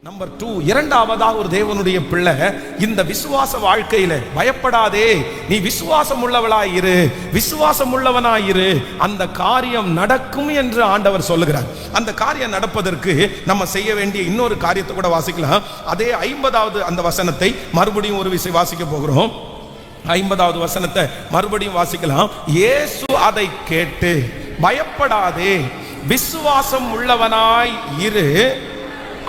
Number 2, இரண்டாவதாக ஒரு தேவனுடைய பிள்ளை இந்த விசுவாச வாழ்க்கையில பயப்படாதே, நீ விசுவாசம் உள்ளவளாயிரு, விசுவாசம் உள்ளவனாயிரு, அந்த காரியம் நடக்கும் என்று ஆண்டவர் சொல்லுகிறார். அந்த காரியம் நடப்பதற்கு நம்ம செய்ய வேண்டிய இன்னொரு காரியத்தை கூட வாசிக்கலாம். அதே 50வது அந்த வசனத்தை மறுபடியும் ஒரு விஷயம் வாசிக்க போகிறோம். 50வது வசனத்தை மறுபடியும் வாசிக்கலாம். இயேசு அதை கேட்டு பயப்படாதே, விசுவாசம் உள்ளவனாய் இரு,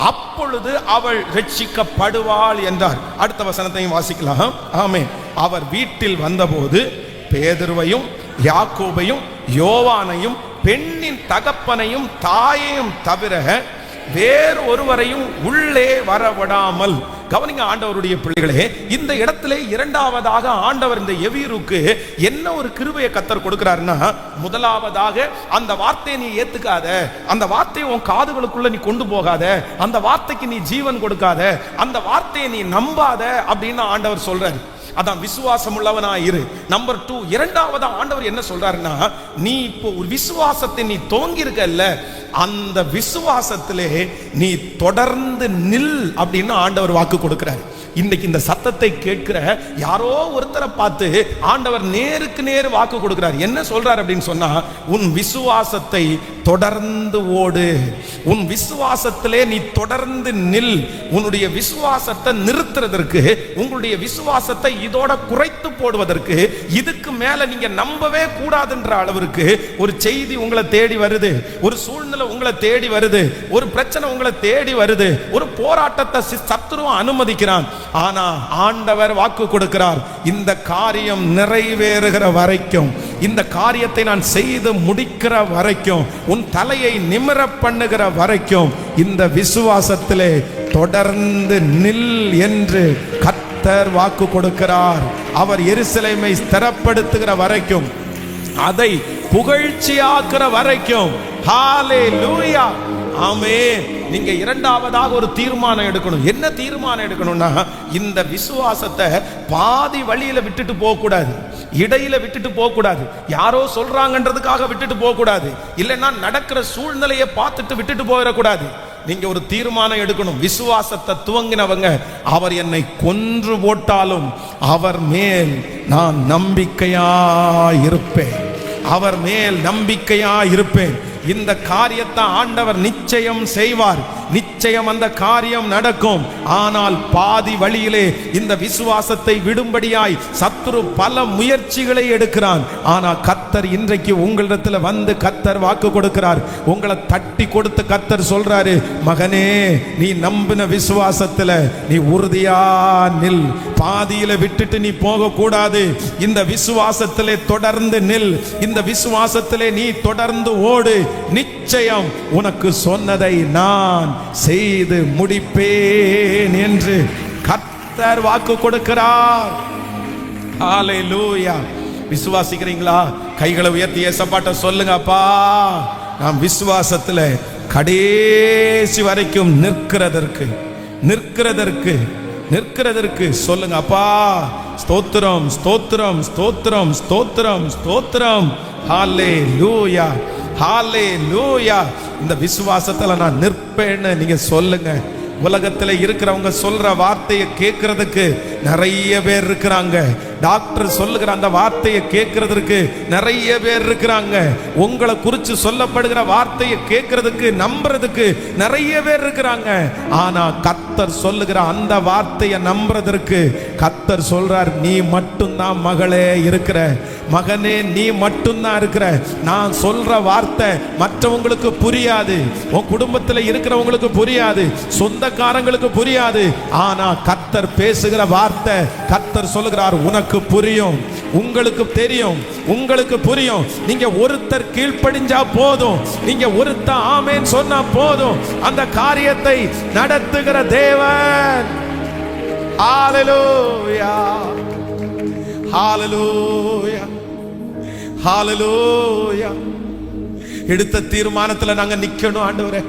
அப்பொழுது அவள் ரட்சிக்கப்படுவாள் என்றார். அடுத்த வசனத்தையும் வாசிக்கலாம். ஆமென். அவர் வீட்டில் வந்தபோது பேதுருவையும் யாக்கோபையும் யோவானையும் பெண்ணின் தகப்பனையும் தாயையும் தவிர வேறு ஒருவரையும் உள்ளே வரவிடாமல். கவனிங்க ஆண்டவருடைய பிள்ளைகளே, இந்த இடத்திலே இரண்டாவதாக ஆண்டவர் இந்த எவீருக்கு என்ன ஒரு கிருபையை கர்த்தர் கொடுக்கிறாருன்னா, முதலாவதாக அந்த வார்த்தையை நீ ஏத்துக்காத, அந்த வார்த்தையை உன் காதுகளுக்குள்ள நீ கொண்டு போகாத, அந்த வார்த்தைக்கு நீ ஜீவன் கொடுக்காத, அந்த வார்த்தையை நீ நம்பாத அப்படின்னு ஆண்டவர் சொல்றாரு. அதான் விசுவாசம் உள்ளவனாயிரு. நம்பர் 2, இரண்டாவது ஆண்டவர் என்ன சொல்றாருன்னா, நீ இப்போ ஒரு விசுவாசத்தை நீ துவங்கி இருக்கல்ல, அந்த விசுவாசத்திலே நீ தொடர்ந்து நில் அப்படின்னு ஆண்டவர் வாக்கு கொடுக்கிறார். இன்னைக்கு இந்த சத்தத்தை கேட்கிற யாரோ ஒருத்தரை பார்த்து ஆண்டவர் நேருக்கு நேர் வாக்கு கொடுக்கிறார். என்ன சொல்றார் அப்படின்னு சொன்னா, உன் விசுவாசத்தை தொடர்ந்து ஓடு, உன் விசுவாசத்திலே நீ தொடர்ந்து நில். உன்னுடைய விசுவாசத்தை நிறுத்துறதற்கு, உங்களுடைய விசுவாசத்தை இதோட குறைத்து போடுவதற்கு, இதுக்கு மேல நீங்க நம்பவே கூடாதுன்ற அளவிற்கு ஒரு செய்தி உங்களை தேடி வருது, ஒரு சூழ்நிலை உங்களை தேடி வருது, ஒரு பிரச்சனை உங்களை தேடி வருது, ஒரு போராட்டத்தை சத்துருவம் அனுமதிக்கிறான். ஆனா ஆண்டவர் வாக்கு கொடுக்கிறார், இந்த காரியம் நிறைவேறுகிற வரைக்கும், இந்த காரியத்தை நான் செய்து முடிக்கிற வரைக்கும், உன் தலையை நிமிர பண்ணுகிற வரைக்கும் இந்த விசுவாசத்திலே தொடர்ந்து நில் என்று கர்த்தர் வாக்கு கொடுக்கிறார். அவர் எருசலேமை ஸ்திரப்படுத்துகிற வரைக்கும், அதை புகழ்ச்சியாக்குற வரைக்கும். ஹalleluya, ஆமென். நீங்க இரண்டாவதாக ஒரு தீர்மானம் எடுக்கணும். என்ன தீர்மானம் எடுக்கணும்னா, இந்த விசுவாசத்தை பாதி வழியில விட்டுட்டு போக கூடாது, இடையில விட்டுட்டு போக கூடாது, யாரோ சொல்றாங்கன்றதுக்காக விட்டுட்டு போக கூடாது, இல்லைன்னா நடக்கிற சூழ்நிலையை பார்த்துட்டு விட்டுட்டு போயிடக்கூடாது. நீங்க ஒரு தீர்மானம் எடுக்கணும். விசுவாசத்தை துவங்கினவங்க, அவர் என்னை கொன்று போட்டாலும் அவர் மேல் நான் நம்பிக்கையா இருப்பேன், அவர் மேல் நம்பிக்கையா இருப்பேன். இந்த காரியத்தை ஆண்டவர் நிச்சயம் செய்வார், நிச்சயம் அந்த காரியம் நடக்கும். ஆனால் பாதி வழியிலே இந்த விசுவாசத்தை விடும்படியாய் சத்துரு பல முயற்சிகளை எடுக்கிறான். ஆனா கர்த்தர் இன்றைக்கு உங்களிடத்துல வந்து கர்த்தர் வாக்கு கொடுக்கிறார். உங்களை தட்டி கொடுத்து கர்த்தர் சொல்றாரு, மகனே, நீ நம்பின விசுவாசத்துல நீ உறுதியா நில், பாதியில விட்டுட்டு நீ போக கூடாது. இந்த விசுவாசத்திலே தொடர்ந்து நில், இந்த விசுவாசத்திலே நீ தொடர்ந்து ஓடு. நிச்சயம் உனக்கு சொன்னதை நான் செய்து முடிப்பேன் என்று கர்த்தர் வாக்கு கொடுக்கிறார். ஹalleluya. விசுவாசிக்கிறீங்களா? கைகளை உயர்த்தி ஏசப்பாட்ட சொல்லுங்க, அப்பா, நாம் விசுவாசத்துல கடைசி வரைக்கும் நிற்கிறதற்கு சொல்லுங்க, அப்பா, ஸ்தோத்திரம் ஸ்தோத்திரம் ஸ்தோத்திரம் ஸ்தோத்திரம் ஸ்தோத்திரம். ஹalleluya, ஹalleluya. இந்த விசுவாசத்துல நான் நிற்பேன்னு நீங்க சொல்லுங்க. உலகத்துல இருக்கிறவங்க சொல்ற வார்த்தையை கேட்கறதுக்கு நிறைய பேர் இருக்கிறாங்க. டாக்டர் சொல்லுகிற அந்த வார்த்தையை கேட்கறதுக்கு நிறைய பேர் இருக்கிறாங்க. உங்களை குறித்து சொல்லப்படுகிற வார்த்தையை கேட்கறதுக்கு, நம்புறதுக்கு நிறைய பேர் இருக்கிறாங்க. ஆனா கர்த்தர் சொல்லுகிற அந்த வார்த்தையை நம்புறதற்கு கர்த்தர் சொல்றார், நீ மட்டும்தான் மகளே இருக்கிற, மகனே நீ மட்டும்தான் இருக்கிற. நான் சொல்ற வார்த்தை மற்றவங்களுக்கு புரியாது, உன் குடும்பத்தில் இருக்கிறவங்களுக்கு புரியாது, சொந்தக்காரங்களுக்கு புரியாது. ஆனா கர்த்தர் பேசுகிற வார்த்தை, கர்த்தர் சொல்லுகிறார், உனக்கு புரியும், உங்களுக்கு தெரியும், உங்களுக்கு புரியும். நீங்க ஒருத்தர் கீழ்ப்படிஞ்சா போதும், நீங்க ஒருத்தர் ஆமென் சொன்னா போதும், அந்த காரியத்தை நடத்துகிற தேவன். ஹalleluya, ஹalleluya, ஹalleluya. எடுத்த தீர்மானத்துல நாங்க நிக்கணும் ஆண்டவரே.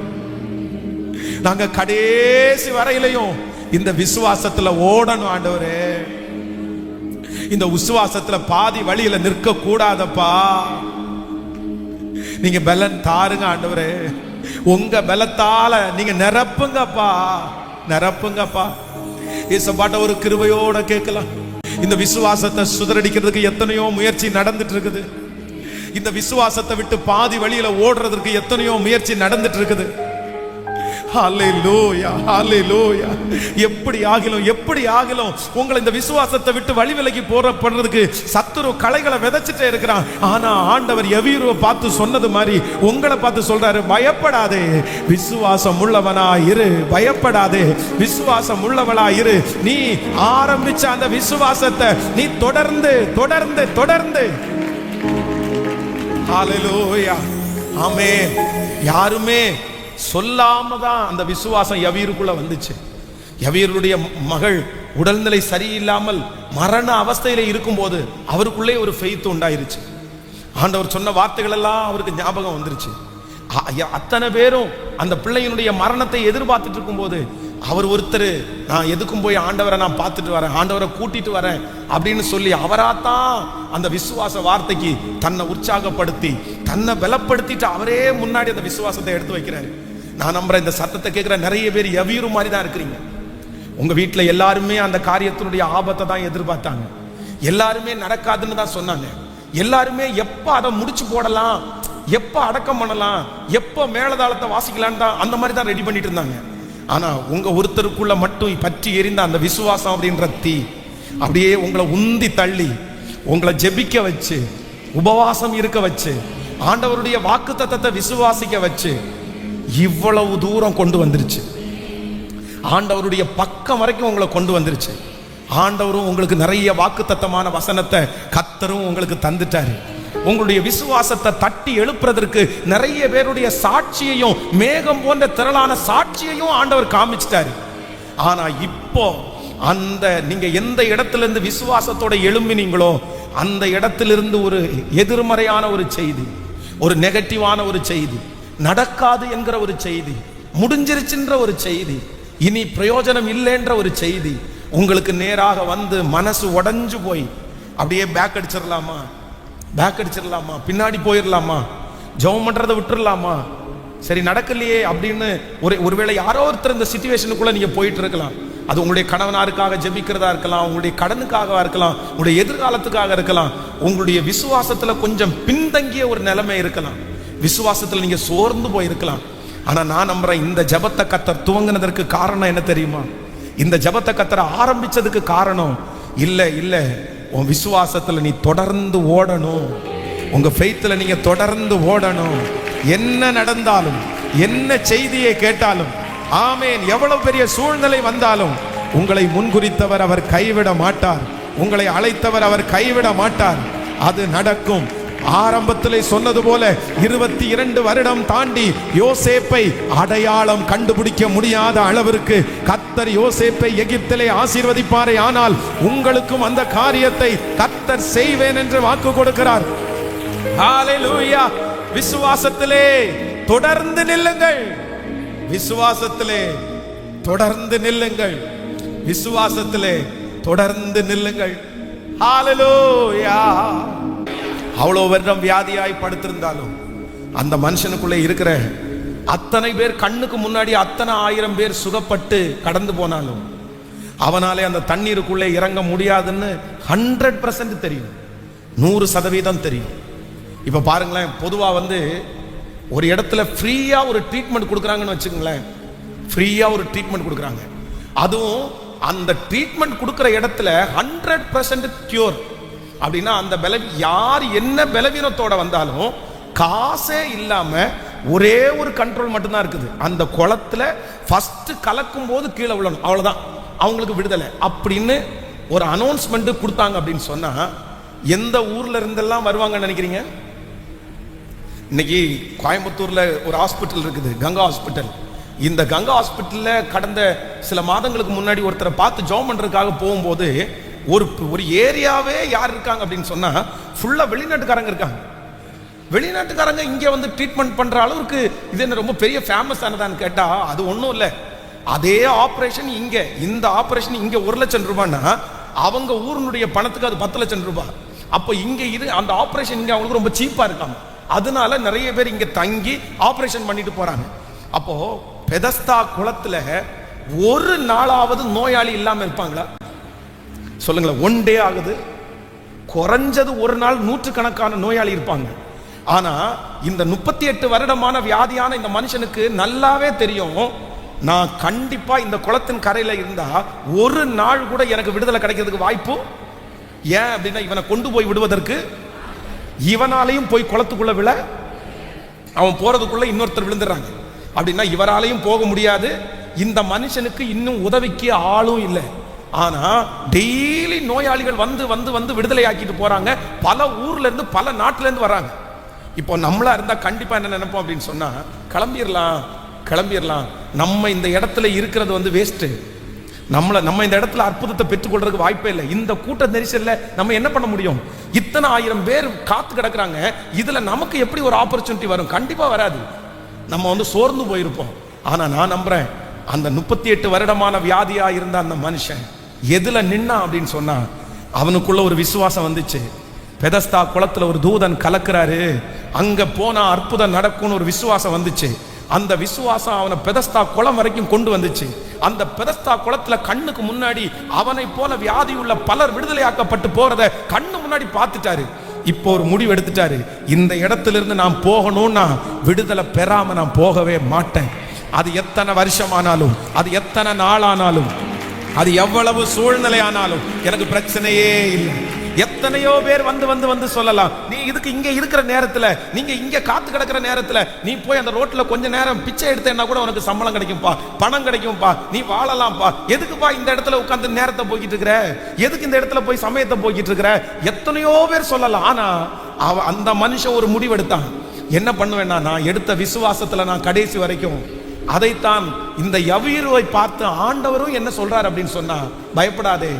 நாங்க கடைசி வரையிலையும் இந்த விசுவாசத்துல ஓடணும் ஆண்டவரே. இந்த விசுவாசத்துல பாதி வழியில நிற்க கூடாதப்பா. நீங்க பலன் தாருங்க ஆண்டவரே, உங்க பலத்தால நீங்க நிரப்புங்கப்பா. நிரப்புங்கப்பா. ஏசப்பாட்ட ஒரு கிருபையோட கேட்கலாம். இந்த விசுவாசத்தை சுதறடிக்கிறதுக்கு எத்தனையோ முயற்சி நடந்துட்டு இருக்குது. இந்த விசுவாசத்தை விட்டு பாதி வழியில ஓடுறதுக்கு எத்தனையோ முயற்சி நடந்துட்டு இருக்குது. ஹல்லேலூயா, ஹல்லேலூயா. எப்படி ஆகிலும் உங்களை இந்த விசுவாசத்தை விட்டு வழி விலகி போறதுக்கு சத்துரு களைகளை விதைச்சிட்டே இருக்கிறான். ஆனா ஆண்டவர் யவீருவை பார்த்து சொன்னது மாதிரி உங்களை பார்த்து சொல்றாரு, பயப்படாதே, விசுவாசம் உள்ளவனா இரு. பயப்படாதே, விசுவாசம் உள்ளவளா இரு. நீ ஆரம்பிச்ச அந்த விசுவாசத்தை நீ தொடர்ந்து தொடர்ந்து தொடர்ந்து. ஹல்லேலூயா, ஆமென். யாருமே சொல்லாம தான் அந்த விசுவாசம் யவீருக்குள்ள வந்துச்சு. யவீருடைய மகள் உடல்நிலை சரியில்லாமல் மரண அவஸ்தையில இருக்கும்போது அவருக்குள்ளே ஒரு ஃபெய்த் உண்டாயிருச்சு. ஆண்டவர் சொன்ன வார்த்தைகள் எல்லாம் அவருக்கு ஞாபகம் வந்துருச்சு. அத்தனை பேரும் அந்த பிள்ளையினுடைய மரணத்தை எதிர்பார்த்துட்டு இருக்கும்போது அவர் ஒருத்தர், நான் எதுக்கும் போய் ஆண்டவரை நான் பார்த்துட்டு வரேன், ஆண்டவரை கூட்டிட்டு வரேன் அப்படின்னு சொல்லி அவராத்தான் அந்த விசுவாச வார்த்தைக்கு தன்னை உற்சாகப்படுத்தி தன்னை பலப்படுத்திட்டு அவரே முன்னாடி அந்த விசுவாசத்தை எடுத்து வைக்கிறாரு. நான் நம்புறேன், இந்த சத்தத்தை கேட்கிற நிறைய பேர் யவீரு மாதிரி தான் இருக்கிறீங்க. உங்க வீட்டில் எல்லாருமே அந்த காரியத்தினுடைய ஆபத்தை தான் எதிர்பார்த்தாங்க. எல்லாருமே நடக்காதுன்னு தான் சொன்னாங்க. எல்லாருமே எப்ப அதை முடிச்சு போடலாம், எப்ப அடக்கம் பண்ணலாம், எப்ப மேலதாளத்தை வாசிக்கலான்னு தான் அந்த மாதிரி தான் ரெடி பண்ணிட்டு இருந்தாங்க. ஆனா உங்க ஒருத்தருக்குள்ள மட்டும் பற்றி எரிந்த அந்த விசுவாசம் அப்படின்ற தீ அப்படியே உங்களை உந்தி தள்ளி உங்களை ஜெபிக்க வச்சு உபவாசம் இருக்க வச்சு ஆண்டவருடைய வாக்குத்தத்தத்தை விசுவாசிக்க வச்சு இவ்வளவு தூரம் கொண்டு வந்துருச்சு. ஆண்டவருடைய பக்கம் வரைக்கும் உங்களை கொண்டு வந்துருச்சு. ஆண்டவரும் உங்களுக்கு நிறைய வாக்குத்தத்தமான வசனத்தை கர்த்தரும் உங்களுக்கு தந்துட்டாரு. உங்களுடைய விசுவாசத்தை தட்டி எழுப்புறதற்கு நிறைய பேருடைய சாட்சியையும் மேகம் போன்ற திரளான சாட்சியையும் ஆண்டவர் காமிச்சிட்டாரு. ஆனா இப்போ அந்த நீங்க எந்த இடத்துல இருந்து விசுவாசத்தோட எழும்பினீங்களோ அந்த இடத்திலிருந்து ஒரு எதிர்மறையான ஒரு செய்தி, ஒரு நெகட்டிவான ஒரு செய்தி, நடக்காது என்கிற ஒரு செய்தி, முடிஞ்சிருச்சுன்ற ஒரு செய்தி, இனி பிரயோஜனம் இல்லைன்ற ஒரு செய்தி உங்களுக்கு நேராக வந்து மனசு உடைஞ்சு போய் அப்படியே பேக் அடிச்சிடலாமா, பின்னாடி போயிடலாமா, ஜெபம் பண்றதை விட்டுறலாமா, சரி நடக்கலையே அப்படின்னு ஒருவேளை யாரோ ஒருத்தர் இந்த சிச்சுவேஷனுக்குள்ள நீங்க போயிட்டு இருக்கலாம். அது உங்களுடைய கணவனாருக்காக ஜெபிக்கிறதா இருக்கலாம், உங்களுடைய கடனுக்காக இருக்கலாம், உங்களுடைய எதிர்காலத்துக்காக இருக்கலாம், உங்களுடைய விசுவாசத்துல கொஞ்சம் பின்தங்கிய ஒரு நிலைமை இருக்கலாம், விசுவாசத்துல நீங்க சோர்ந்து போயிருக்கலாம். ஆனா நான் நம்புறேன், இந்த ஜெபத்தை கர்த்தர் துவங்கினதற்கு காரணம் என்ன தெரியுமா? இந்த ஜெபத்தை கர்த்தர் ஆரம்பிச்சதுக்கு காரணம் இல்ல உன் விசுவாசத்துல நீ தொடர்ந்து ஓடணும், உங்க ஃபெய்த்ல நீங்க தொடர்ந்து ஓடணும். என்ன நடந்தாலும், என்ன செய்தியை கேட்டாலும், ஆமேன், எவ்வளவு பெரிய சூழ்நிலை வந்தாலும் உங்களை முன்குறித்தவர் அவர் கைவிட மாட்டார். உங்களை அழைத்தவர் அவர் கைவிட மாட்டார். அது நடக்கும். ஆரம்பத்திலே சொன்னது போல 22 வருடம் தாண்டி யோசேப்பை அடையாளம் கண்டுபிடிக்க முடியாத அளவிற்கு கர்த்தர் யோசேப்பை எகிப்திலே ஆசீர்வதிப்பாரே, ஆனால் உங்களுக்கும் அந்த காரியத்தை கர்த்தர் செய்வேன் என்று வாக்கு கொடுக்கிறார். ஹல்லேலூயா. விசுவாசத்திலே தொடர்ந்து நில்லுங்கள், விசுவாசத்திலே தொடர்ந்து நில்லுங்கள், விசுவாசத்திலே தொடர்ந்து நில்லுங்கள். ஹல்லேலூயா. அவ்வளவு வருடம் வியாதியாய் படுத்திருந்தாலும் அந்த மனுஷனுக்குள்ளே இருக்கிற அத்தனை பேர் கண்ணுக்கு முன்னாடி அத்தனை 1000 பேர் சுகப்பட்டு கடந்து போனாலும் அவனாலே அந்த தண்ணீருக்குள்ளே இறங்க முடியாதுன்னு 100% தெரியும், 100% தெரியும். இப்ப பாருங்களேன், பொதுவா ஒரு இடத்துல ஃப்ரீயா ஒரு ட்ரீட்மெண்ட் கொடுக்குறாங்கன்னு வச்சுக்கோங்களேன், ஃப்ரீயா ஒரு ட்ரீட்மெண்ட் கொடுக்குறாங்க. அதுவும் அந்த ட்ரீட்மெண்ட் கொடுக்குற இடத்துல 100% கியூர் அப்படின்னா அந்த யார் என்ன பலவீனத்தோட வந்தாலும் காசே இல்லாம ஒரே ஒரு கண்ட்ரோல் மட்டும்தான் இருக்குது, அந்த குளத்துல ஃபர்ஸ்ட் கலக்கும் போது கீழே விழணும், அவ்வளவுதான், அவங்களுக்கு விடுதலை அப்படின்னு ஒரு அனௌன்ஸ்மெண்ட் கொடுத்தாங்க. அப்படின்னு சொன்னா எந்த ஊர்ல இருந்தெல்லாம் வருவாங்கன்னு நினைக்கிறீங்க? இன்னைக்கு கோயம்புத்தூர்ல ஒரு ஹாஸ்பிட்டல் இருக்குது, கங்கா ஹாஸ்பிட்டல். இந்த கங்கா ஹாஸ்பிட்டல்ல கடந்த சில மாதங்களுக்கு முன்னாடி ஒருத்தரை பார்த்து ஜெபம் பண்றதுக்காக போகும்போது ஒரு ஏரியாவே யார் இருக்காங்க அப்படின்னு சொன்னா ஃபுல்லா வெளிநாட்டுக்காரங்க இருக்காங்க. வெளிநாட்டுக்காரங்க இங்க ட்ரீட்மெண்ட் பண்ற அளவுக்கு இது என்ன ரொம்ப பெரிய ஃபேமஸ் ஆனதான்னு கேட்டா அது ஒன்றும் இல்லை. அதே ஆபரேஷன் இங்க, இந்த ஆபரேஷன் இங்க 1 லட்சம் ரூபாய்னா அவங்க ஊருடைய பணத்துக்கு அது 10 லட்சம் ரூபாய். அப்போ இங்க அந்த ஆபரேஷன் இங்க அவங்களுக்கு ரொம்ப சீப்பா இருக்காங்க, அதனால நிறைய பேர் இங்க தங்கி ஆபரேஷன் பண்ணிட்டு போறாங்க. அப்போ பெதஸ்தா குளத்துல ஒரு நாளாவது நோயாளி இல்லாம இருப்பாங்களா? சொல்லுங்களேன். 1 டே ஆகுது, குறைஞ்சது ஒரு நாள் நூற்றுக்கணக்கான நோயாளி இருப்பாங்க. ஆனா இந்த 38 வருடமான வியாதியான இந்த மனுஷனுக்கு நல்லாவே தெரியும், நான் கண்டிப்பா இந்த குளத்தின் கரையில இருந்தா ஒரு நாள் கூட எனக்கு விடுதலை கிடைக்கிறதுக்கு வாய்ப்பு. ஏன் அப்படின்னா, இவனை கொண்டு போய் விடுவதற்கு இவனாலையும் போய் குளத்துக்குள்ள விழ, அவன் போறதுக்குள்ள இன்னொருத்தர் விழுந்துடுறாங்க. அப்படின்னா இவராலையும் போக முடியாது, இந்த மனுஷனுக்கு இன்னும் உதவிக்கு ஆளும் இல்லை. ஆனா டெய்லி நோயாளிகள் வந்து வந்து வந்து விடுதலை ஆக்கிட்டு போறாங்க. பல ஊர்ல இருந்து, பல நாட்டுல இருந்து வராங்க. இப்போ நம்மளா இருந்தா கண்டிப்பா என்ன நினைப்போம் அப்படின்னு சொன்னா, கிளம்பிடலாம், நம்ம இந்த இடத்துல இருக்கிறது வந்து வேஸ்ட், நம்ம இந்த இடத்துல அற்புதத்தை பெற்றுக்கொள்றதுக்கு வாய்ப்பே இல்லை. இந்த கூட்ட நெரிசல்ல நம்ம என்ன பண்ண முடியும்? இத்தனை 1000 பேர் காத்து கிடக்குறாங்க, இதுல நமக்கு எப்படி ஒரு ஆப்பர்ச்சுனிட்டி வரும்? கண்டிப்பா வராது. நம்ம வந்து சோர்ந்து போயிருப்போம். ஆனா நான் நம்புறேன், அந்த 38 வருடமான வியாதியா இருந்த அந்த மனுஷன் எதுல நின்னா அப்படின்னு சொன்னா, அவனுக்குள்ள ஒரு விசுவாசம் வந்துச்சு. பெதஸ்தா குளத்துல ஒரு தூதன் கலக்குறாரு, அங்க போனா அற்புதம் நடக்கும்னு ஒரு விசுவாசம் வந்துச்சு. அந்த விசுவாசம் அவனை பெதஸ்தா குளம் வரைக்கும் கொண்டு வந்துச்சு. அந்த பெதஸ்தா குளத்துல கண்ணுக்கு முன்னாடி அவனை போல வியாதி உள்ள பலர் விடுதலையாக்கப்பட்டு போறத கண்ணு முன்னாடி பார்த்துட்டாரு. இப்போ ஒரு முடிவு எடுத்துட்டாரு, இந்த இடத்துல இருந்து நான் போகணும்னா விடுதலை பெறாம நான் போகவே மாட்டேன். அது எத்தனை வருஷமானாலும், அது எத்தனை நாளானாலும், அது எவ்வளவு சூழ்நிலை ஆனாலும் எனக்கு பிரச்சனையே இல்லை. எத்தனையோ பேர் வந்து வந்து வந்து சொல்லலாம், நீ இதுக்கு இங்க இருக்கிற நேரத்துல, நீங்க இங்க காத்து கிடக்கிற நேரத்துல நீ போய் அந்த ரோட்ல கொஞ்ச நேரம் பிச்சை எடுத்தேன்னா கூட உனக்கு சம்பளம் கிடைக்கும்பா, பணம் கிடைக்கும்பா, நீ வாழலாம்ப்பா. எதுக்குப்பா இந்த இடத்துல உட்கார்ந்து நேரத்தை போக்கிட்டு இருக்கிற? எதுக்கு இந்த இடத்துல போய் சமயத்தை போக்கிட்டு இருக்கிற? எத்தனையோ பேர் சொல்லலாம். ஆனா அந்த மனுஷன் ஒரு முடிவு எடுத்தான். என்ன பண்ணுவேன்னா, நான் எடுத்த விசுவாசத்துல நான் கடைசி வரைக்கும், அதைத்தான் இந்த யவீருவை பார்த்து ஆண்டவரும் என்ன சொல்றாரு அப்படின்னு சொன்னா, பயப்படாதே,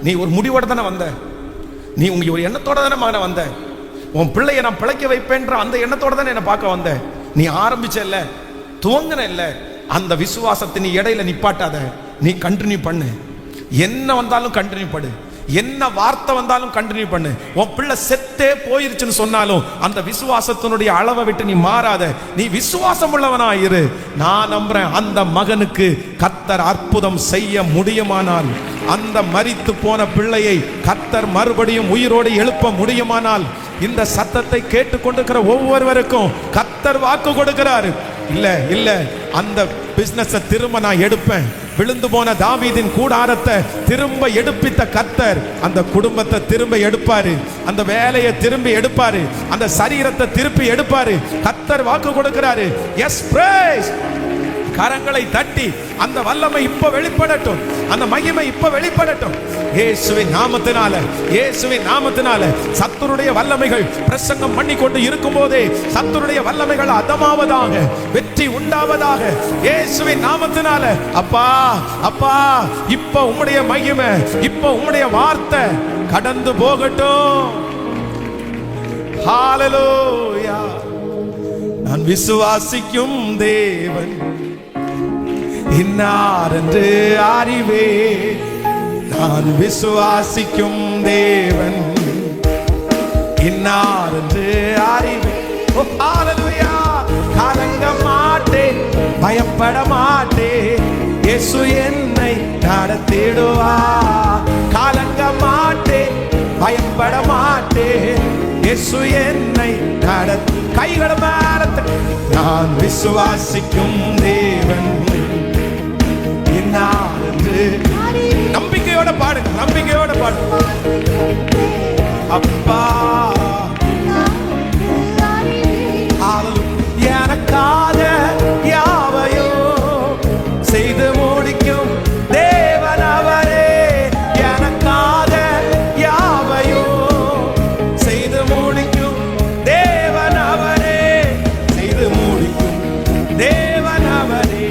நீ ஒரு முடிவோட தானே வந்த, நீ உங்க ஒரு எண்ணத்தோட தானே மகனை வந்த, உன் பிள்ளைய நான் பிழைக்க வைப்பேன்ற அந்த எண்ணத்தோட தானே என்ன பார்க்க வந்த. நீ ஆரம்பிச்ச இல்ல, துவங்கின இல்ல, அந்த விசுவாசத்தை நீ இடையில நிப்பாட்டாத, நீ கண்டினியூ பண்ணு. என்ன வந்தாலும் கண்டினியூ பண்ணு, என்ன வார்த்தை வந்தாலும் கண்டினியூ பண்ணு. உன் பிள்ளை செத்தே போயிருச்சுன்னு சொன்னாலும் அந்த விசுவாசத்தினுடைய அளவை விட்டு நீ மாறாத, நீ விசுவாசம் உள்ளவனா இரு. நான் நம்புறேன், அந்த மகனுக்கு கர்த்தர் அற்புதம் செய்ய முடியுமானால், அந்த மரித்து போன பிள்ளையை கர்த்தர் மறுபடியும் உயிரோடு எழுப்ப முடியுமானால், இந்த சத்தத்தை கேட்டுக்கொண்டிருக்கிற ஒவ்வொருவருக்கும் கர்த்தர் வாக்கு கொடுக்கிறாரு. இல்ல அந்த பிசினஸ் திரும்ப நான் எடுப்பேன். விழுந்து போன தாவீதின் கூடாரத்தை திரும்ப எடுப்பித்த கர்த்தர் அந்த குடும்பத்தை திரும்ப எடுப்பாரு, அந்த வேலையை திரும்பி எடுப்பாரு, அந்த சரீரத்தை திருப்பி எடுப்பாரு. கர்த்தர் வாக்கு கொடுக்கிறாரு. Yes praise. கரங்களை தட்டி அந்த வல்லமை இப்ப வெளிப்படட்டும், அந்த மகிமை இப்ப வெளிப்படட்டும். இயேசுவின் நாமத்தினால சத்துருடைய வல்லமைகள் பிரசங்கம் பண்ணி கொண்டு இருக்கும் போதே சத்துருடைய வல்லமைகள் அதமாவதாக, வெற்றி உண்டாவதாக இயேசுவின் நாமத்தினால. அப்பா இப்ப உம்முடைய மகிமை, இப்ப உம்முடைய வார்த்தை கடந்து போகட்டும். ஹalleluya. நான் விசுவாசிக்கும் தேவன் இன்னார் என்று அறிவே, நான் விசுவாசிக்கும் தேவன் இன்னார் என்று அறிவே. ஓ ஹalleluya. கலங்க மாட்டேன், பயப்பட மாட்டேன், இயேசு என்னை நடத்திடுவார். கலங்க மாட்டேன், பயப்பட மாட்டேன், இயேசு என்னை நடத்தி. கைகளை மேலத்து. நான் விசுவாசிக்கும் தேவன் என்று நம்பிக்கையோட பாடுங்க, நம்பிக்கையோட பாடுங்க. அப்பா எனக்காக யாவையோ செய்து முடிக்கும் தேவன் அவரே, எனக்காக யாவையோ செய்து முடிக்கும் தேவன் அவரே, செய்து முடிக்கும் தேவன் அவரே.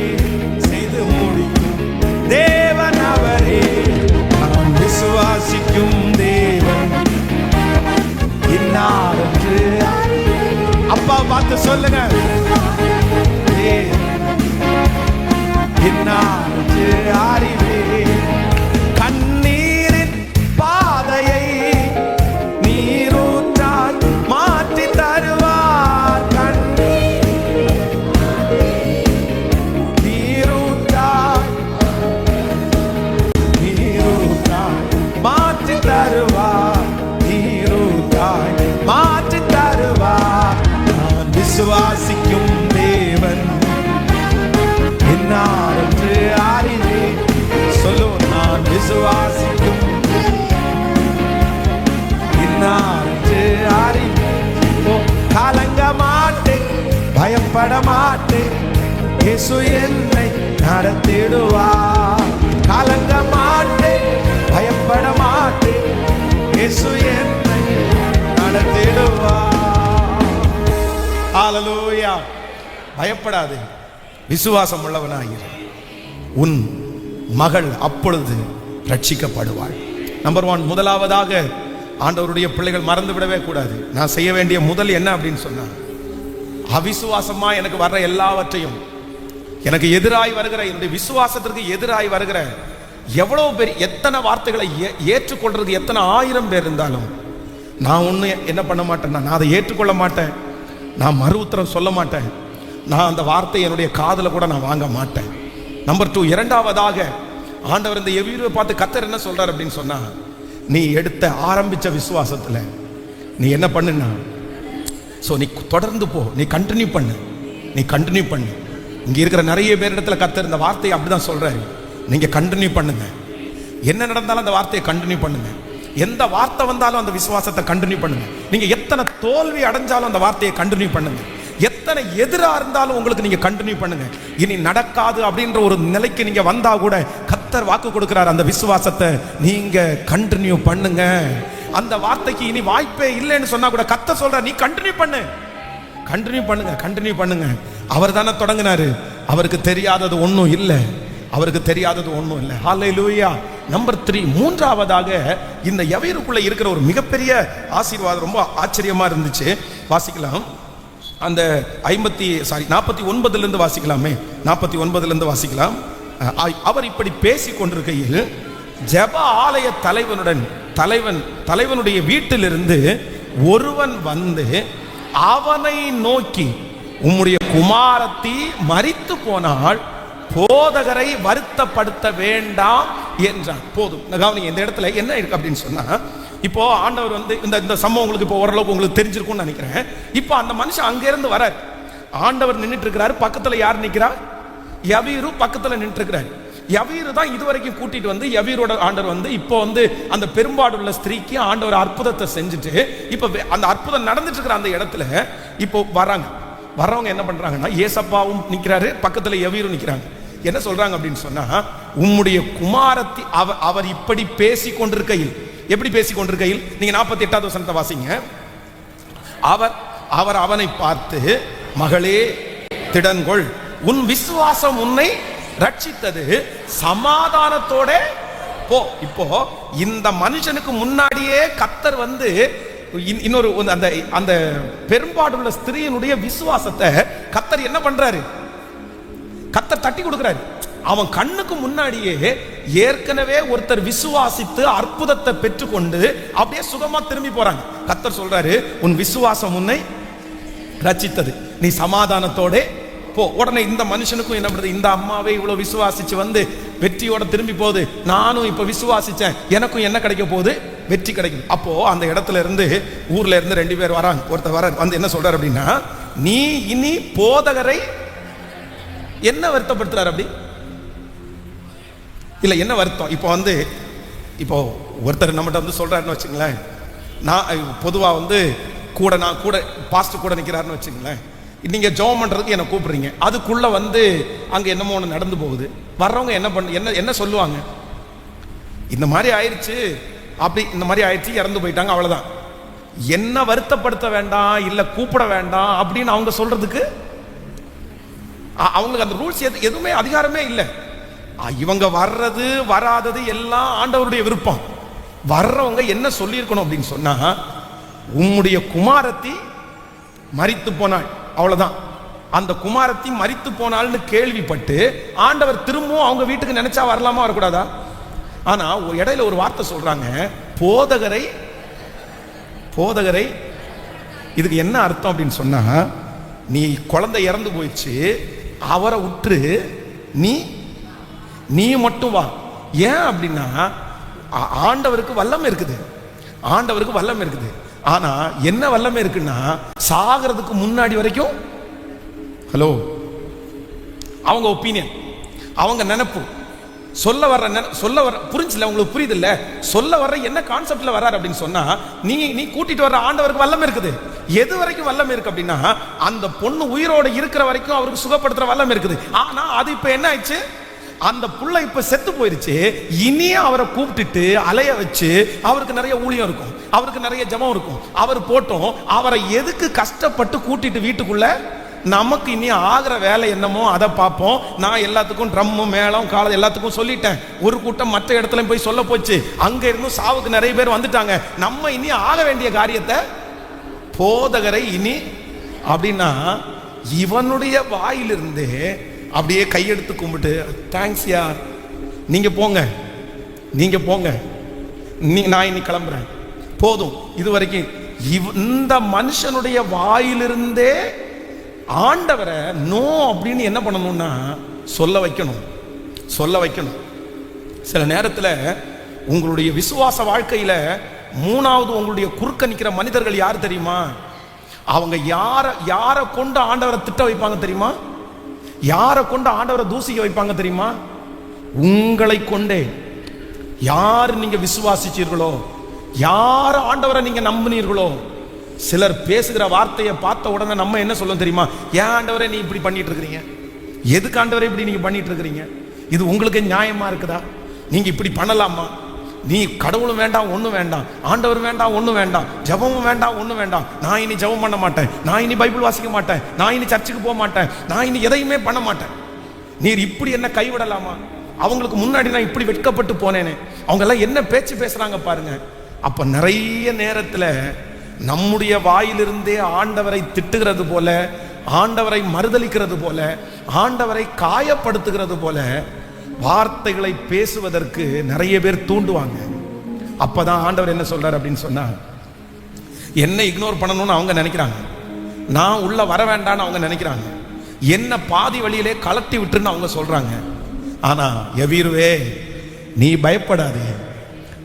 இன்னார் என்று அறிவேன். சொல்லுவோம், நான் விசுவாசிக்கும் இன்னார் என்று அறிவேன். கலங்க மாட்டேன், பயப்பட மாட்டேன், இயேசு என்னை நடத்திடுவார். கலங்க மாட்டேன், பயப்பட மாட்டேன், இயேசு என்னை நடத்திடுவார். ஹல்லேலூயா. பயப்படாதே, விசுவாசம் உள்ளவனாயிரு, உன் மகள் அப்பொழுது ரட்சிக்கப்படுவாள். நம்பர் 1, முதலாவதாக ஆண்டவருடைய பிள்ளைகள் மறந்து விடவே கூடாது. நான் செய்ய வேண்டிய முதல் என்ன அப்படின்னு சொன்னா, அவிசுவாசமா எனக்கு வர்ற எல்லாவற்றையும், எனக்கு எதிராய் வருகிற, என்னுடைய விசுவாசத்திற்கு எதிராய் வருகிற எவ்வளவு பேர், எத்தனை வார்த்தைகளை ஏற்றுக்கொள்றது எத்தனை 1000 பேர் இருந்தாலும் நான் ஒண்ணு என்ன பண்ண மாட்டேன்னா, நான் அதை ஏற்றுக்கொள்ள மாட்டேன், நான் மறு உத்தரம் சொல்ல மாட்டேன், நான் அந்த வார்த்தை என்னுடைய காதுல கூட நான் வாங்க மாட்டேன். நம்பர் 2, இரண்டாவதாக ஆண்டவர் இந்த எவ்வீரை பார்த்து கர்த்தர் என்ன சொல்றார் அப்படின்னு சொன்னா, நீ எடுத்த ஆரம்பிச்ச விசுவாசத்துல நீ என்ன பண்ணுன்னா, நீ தொடர்ந்து போ, நீ கண்டினியூ பண்ணு, நீ கண்டினியூ பண்ணு. இங்க இருக்கிற நிறைய பேர் இடத்துல கர்த்தர் இந்த வார்த்தையை அப்படிதான் சொல்றாரு, நீங்க கண்டினியூ பண்ணுங்க. என்ன நடந்தாலும் அந்த வார்த்தையை கண்டினியூ பண்ணுங்க. எந்த வார்த்தை வந்தாலும் அந்த விசுவாசத்தை கண்டினியூ பண்ணுங்க. நீங்க எத்தனை தோல்வி அடைஞ்சாலும் அந்த வார்த்தையை கண்டினியூ பண்ணுங்க. எத்தனை எதிரா இருந்தாலும் உங்களுக்கு நீங்க கண்டினியூ பண்ணுங்க. இனி நடக்காது அப்படின்ற ஒரு நிலைக்கு நீங்க வந்தா கூட கர்த்தர் வாக்கு கொடுக்கிறார், அந்த விசுவாசத்தை நீங்க கண்டினியூ பண்ணுங்க. அந்த வார்த்தைக்கு இனி வாய்ப்பே இல்லைன்னு சொன்னா கூட கர்த்தர் சொல்ற, நீ கண்டினியூ பண்ணு, கண்டினியூ பண்ணுங்க, கண்டினியூ பண்ணுங்க. அவர் தானே தொடங்கினாரு, அவருக்கு தெரியாதது ஒன்றும் இல்லை, அவருக்கு தெரியாதது ஒன்றும் இல்லை. ஹல்லேலூயா. நம்பர் 3, மூன்றாவதாக இந்த எவீருக்குள்ள இருக்கிற ஒரு மிகப்பெரிய ஆசீர்வாதம் ரொம்ப ஆச்சரியமா இருந்துச்சு. வாசிக்கலாம், அந்த 49 இருந்து வாசிக்கலாமே, 49 இருந்து வாசிக்கலாம். அவர் இப்படி பேசிக் கொண்டிருக்கையில் ஜெப ஆலய தலைவனுடைய வீட்டிலிருந்து ஒருவன் வந்து அவனை நோக்கி, உம்முடைய குமாரத்தி மரித்து போனால் போதகரை வருத்தப்படுத்த வேண்டாம் என்றான். போதும், கவனிங்க, இந்த இடத்துல என்ன இருக்கு அப்படின்னு சொன்னா, இப்போ ஆண்டவர் வந்து இந்த சம்பவம் உங்களுக்கு இப்போ ஓரளவுக்கு உங்களுக்கு தெரிஞ்சிருக்கும்னு நினைக்கிறேன். இப்போ அந்த மனுஷன் அங்கிருந்து வர, ஆண்டவர் நின்றுட்டு இருக்கிறாரு, பக்கத்துல யார் நிற்கிறா? யவீரு பக்கத்துல நின்று இருக்கிறாரு. யவீரு தான் இதுவரைக்கும் கூட்டிட்டு வந்து, யவீரோட ஆண்டவர் வந்து இப்போ வந்து அந்த பெரும்பாடுள்ள ஸ்திரீக்கு ஆண்டவர் அற்புதத்தை செஞ்சுட்டு, இப்போ அந்த அற்புதம் நடந்துட்டு இருக்கிற அந்த இடத்துல இப்போ வர்றவங்க என்ன பண்றாங்கன்னா, ஏசப்பாவும் நிற்கிறாரு, பக்கத்துல யவீரும் நிற்கிறாங்க. என்ன சொல்றாங்க அப்படின்னு சொன்னா, உம்முடைய குமாரத்தி அவர் இப்படி பேசி கொண்டிருக்கையில், எப்படி பேசி கொண்டிருக்கையில், நீங்க 48வது வசனத்தை வாசிங்க. அவர் அவனை பார்த்து, மகளே திடன்கொள், உன் விசுவாசம் உன்னை ரட்சித்தது, சமாதானத்தோட போ. இப்போ இந்த மனுஷனுக்கு முன்னாடியே கர்த்தர் வந்து இன்னொரு அந்த பெரும்பாடுள்ள ஸ்திரீயினுடைய விசுவாசத்தை கர்த்தர் என்ன பண்றாரு? கர்த்தர் தட்டி கொடுக்கிறாரு. அவன் கண்ணுக்கு முன்னாடியே ஏற்கனவே ஒருத்தர் விசுவாசித்து அற்புதத்தை பெற்றுக்கொண்டு அப்படியே சுகமா திரும்பி போறாங்க. கர்த்தர் சொல்றாரு, உன் விசுவாசம் உன்னை ரட்சித்தது, நீ சமாதானத்தோட போ. உடனே இந்த மனுஷனுக்கும் என்ன பண்றது, இந்த அம்மாவே இவ்வளவு விசுவாசிச்சு வந்து வெற்றியோட திரும்பி போகுது, நானும் இப்ப விசுவாசிச்சேன், எனக்கும் என்ன கிடைக்க போகுது? வெற்றி கிடைக்கும். அப்போ அந்த இடத்துல இருந்து, ஊர்ல இருந்து 2 பேர் வராங்க. ஒருத்தர் வர வந்து என்ன சொல்றாரு அப்படின்னா, நீ இனி போதகரை என்ன வருத்தப்படுத்துறாரு? அப்படி இல்ல, என்ன வருத்தம்? இப்போ ஒருத்தர் நம்மகிட்ட வந்து சொல்றாருன்னு வச்சுங்களேன், நான் பொதுவா வந்து நான் கூட பாஸ்டர் கூட நிக்கிறாருன்னு வச்சுங்களேன், நீங்க ஜெபம் பண்றதுக்கு என்ன கூப்பிடுறீங்க, அதுக்குள்ள வந்து அங்க என்னமோ ஒன்று நடந்து போகுது. வர்றவங்க என்ன சொல்லுவாங்க? இந்த மாதிரி ஆயிடுச்சு, அப்படி இந்த மாதிரி ஆயிடுச்சு, இறந்து போயிட்டாங்க, அவ்வளவுதான். என்ன வருத்தப்படுத்த வேண்டாம், இல்ல கூப்பிட வேண்டாம் அப்படின்னு அவங்க சொல்றதுக்கு அவங்களுக்கு அந்த ரூல்ஸ் எதுவுமே அதிகாரமே இல்லை. இவங்க வர்றது வராதது எல்லாம் ஆண்டவருடைய விருப்பம். வர்றவங்க என்ன சொல்லியிருக்கணும் அப்படின்னு சொன்னா, உம்முடைய குமாரத்தி மரித்து போனாள், அவ்வளவுதான். அந்த குமாரத்தி மரித்து போனாள்னு கேள்விப்பட்டு ஆண்டவர் திரும்பவும் அவங்க வீட்டுக்கு நினைச்சா வரலாமா, வரக்கூடாதா? ஆனா ஒரு இடையில ஒரு வார்த்தை சொல்றாங்க, போதகரை. இதுக்கு என்ன அர்த்தம் அப்படின்னு சொன்னா, நீ குழந்தை இறந்து போயிடுச்சு, அவரை விட்டு நீ மட்டும் வா. ஏன் அப்படின்னா, ஆண்டவருக்கு வல்லமை இருக்குது, ஆண்டவருக்கு வல்லமை இருக்குது. ஆனா என்ன வல்லமை இருக்குன்னா, சாகிறதுக்கு முன்னாடி வரைக்கும், ஹலோ, அவங்க ஒப்பீனியன், அவங்க நினைப்பு. சொல்ல வர்ற புரிஞ்சல, உங்களுக்கு புரியுது இல்ல? சொல்ல வர்ற என்ன கான்செப்ட்ல வர்றாரு அப்படின்னு சொன்னா, நீ கூட்டிட்டு வர்ற ஆண்டவருக்கு வல்லமை இருக்குது. எது வரைக்கும் வல்லமை இருக்கு அப்படின்னா, அந்த பொண்ணு உயிரோட இருக்கிற வரைக்கும் அவருக்கு சுகப்படுத்துற வல்லமை இருக்குது. ஆனா அது இப்ப என்ன ஆயிடுச்சு, அந்த புள்ள இப்ப செத்து போயிருச்சு. இனியே அவரை கூப்பிட்டுட்டு அலைய வச்சு அவருக்கு நிறைய ஊழியம் இருக்கும், அவருக்கு நிறைய ஜெபம் இருக்கும். அவர் போட்டோம், அவரை எதுக்கு கஷ்டப்பட்டு கூட்டிட்டு வீட்டுக்குள்ள? நமக்கு இனி ஆகிற வேலை என்னமோ அதை பார்ப்போம். நான் எல்லாத்துக்கும் ட்ரம்மு மேளம் காலம் எல்லாத்துக்கும் சொல்லிட்டேன். ஒரு கூட்டம் மற்ற இடத்துல போய் சொல்ல போச்சு. அங்க இருந்தும் சாவுக்கு நிறைய பேர் வந்துட்டாங்க. நம்ம இனி ஆக வேண்டிய காரியத்தை போதகரை இனி அப்படின்னா இவனுடைய வாயிலிருந்தே அப்படியே கையெடுத்து கும்பிட்டு, தேங்க்ஸ் யார், நீங்க போங்க, நீங்க போங்க, நான் இனி கிளம்புறேன், போதும். இது வரைக்கும் இந்த மனுஷனுடைய வாயிலிருந்தே ஆண்டவரை நோ அப்படின்னு என்ன பண்ணணும்னா சொல்ல வைக்கணும், சொல்ல வைக்கணும். சில நேரத்தில் உங்களுடைய விசுவாச வாழ்க்கையில மூணாவது உங்களுடைய குறுக்க நிற்கிற மனிதர்கள் யார் தெரியுமா? அவங்க யாரை கொண்டு ஆண்டவரை திட்ட வைப்பாங்க தெரியுமா? யாரை கொண்டு ஆண்டவரை தூசிக்க வைப்பாங்க தெரியுமா? உங்களை கொண்டே. யார் நீங்க விசுவாசிச்சீர்களோ, யார் ஆண்டவரை நீங்க நம்பினீர்களோ, சிலர் பேசுகிற வார்த்தையை பார்த்த உடனே நம்ம என்ன சொல்லும் தெரியுமா? ஏன் ஆண்டவரே நீ இப்படி பண்ணிட்டு இருக்கிறீங்க? எதுக்கு ஆண்டவரே இப்படி நீங்க பண்ணிட்டு இருக்கிறீங்க? இது உங்களுக்கு நியாயமா இருக்குதா? நீங்க இப்படி பண்ணலாமா? நீ கடவுளும் வேண்டாம், ஒன்றும் வேண்டாம், ஆண்டவர் வேண்டாம், ஒன்றும் வேண்டாம், ஜெபமும் வேண்டாம், ஒன்றும் வேண்டாம். நான் இனி ஜெபம் பண்ண மாட்டேன், நான் இனி பைபிள் வாசிக்க மாட்டேன், நான் இனி சர்ச்சுக்கு போக மாட்டேன், நான் இனி எதையுமே பண்ண மாட்டேன். நீர் இப்படி என்ன கைவிடலாமா? அவங்களுக்கு முன்னாடி நான் இப்படி வெட்கப்பட்டு போனேனே. அவங்க எல்லாம் என்ன பேச்சு பேசுறாங்க பாருங்க. அப்ப நிறைய நேரத்தில் நம்முடைய வாயிலிருந்தே ஆண்டவரை திட்டுகிறது போல, ஆண்டவரை மறுதலிக்கிறது போல, ஆண்டவரை காயப்படுத்துகிறது போல வார்த்தைகளை பேசுவதற்கு நிறைய பேர் தூண்டுவாங்க. அப்பதான் ஆண்டவர் என்ன சொல்றாரு அப்படின்னு சொன்னா, என்ன இக்னோர் பண்ணணும்னு அவங்க நினைக்கிறாங்க, நான் உள்ள வர வேண்டாம்னு அவங்க நினைக்கிறாங்க, என்ன பாதி வழியிலே கலட்டி விட்டுன்னு அவங்க சொல்றாங்க. ஆனா எவீருவே, நீ பயப்படாதே,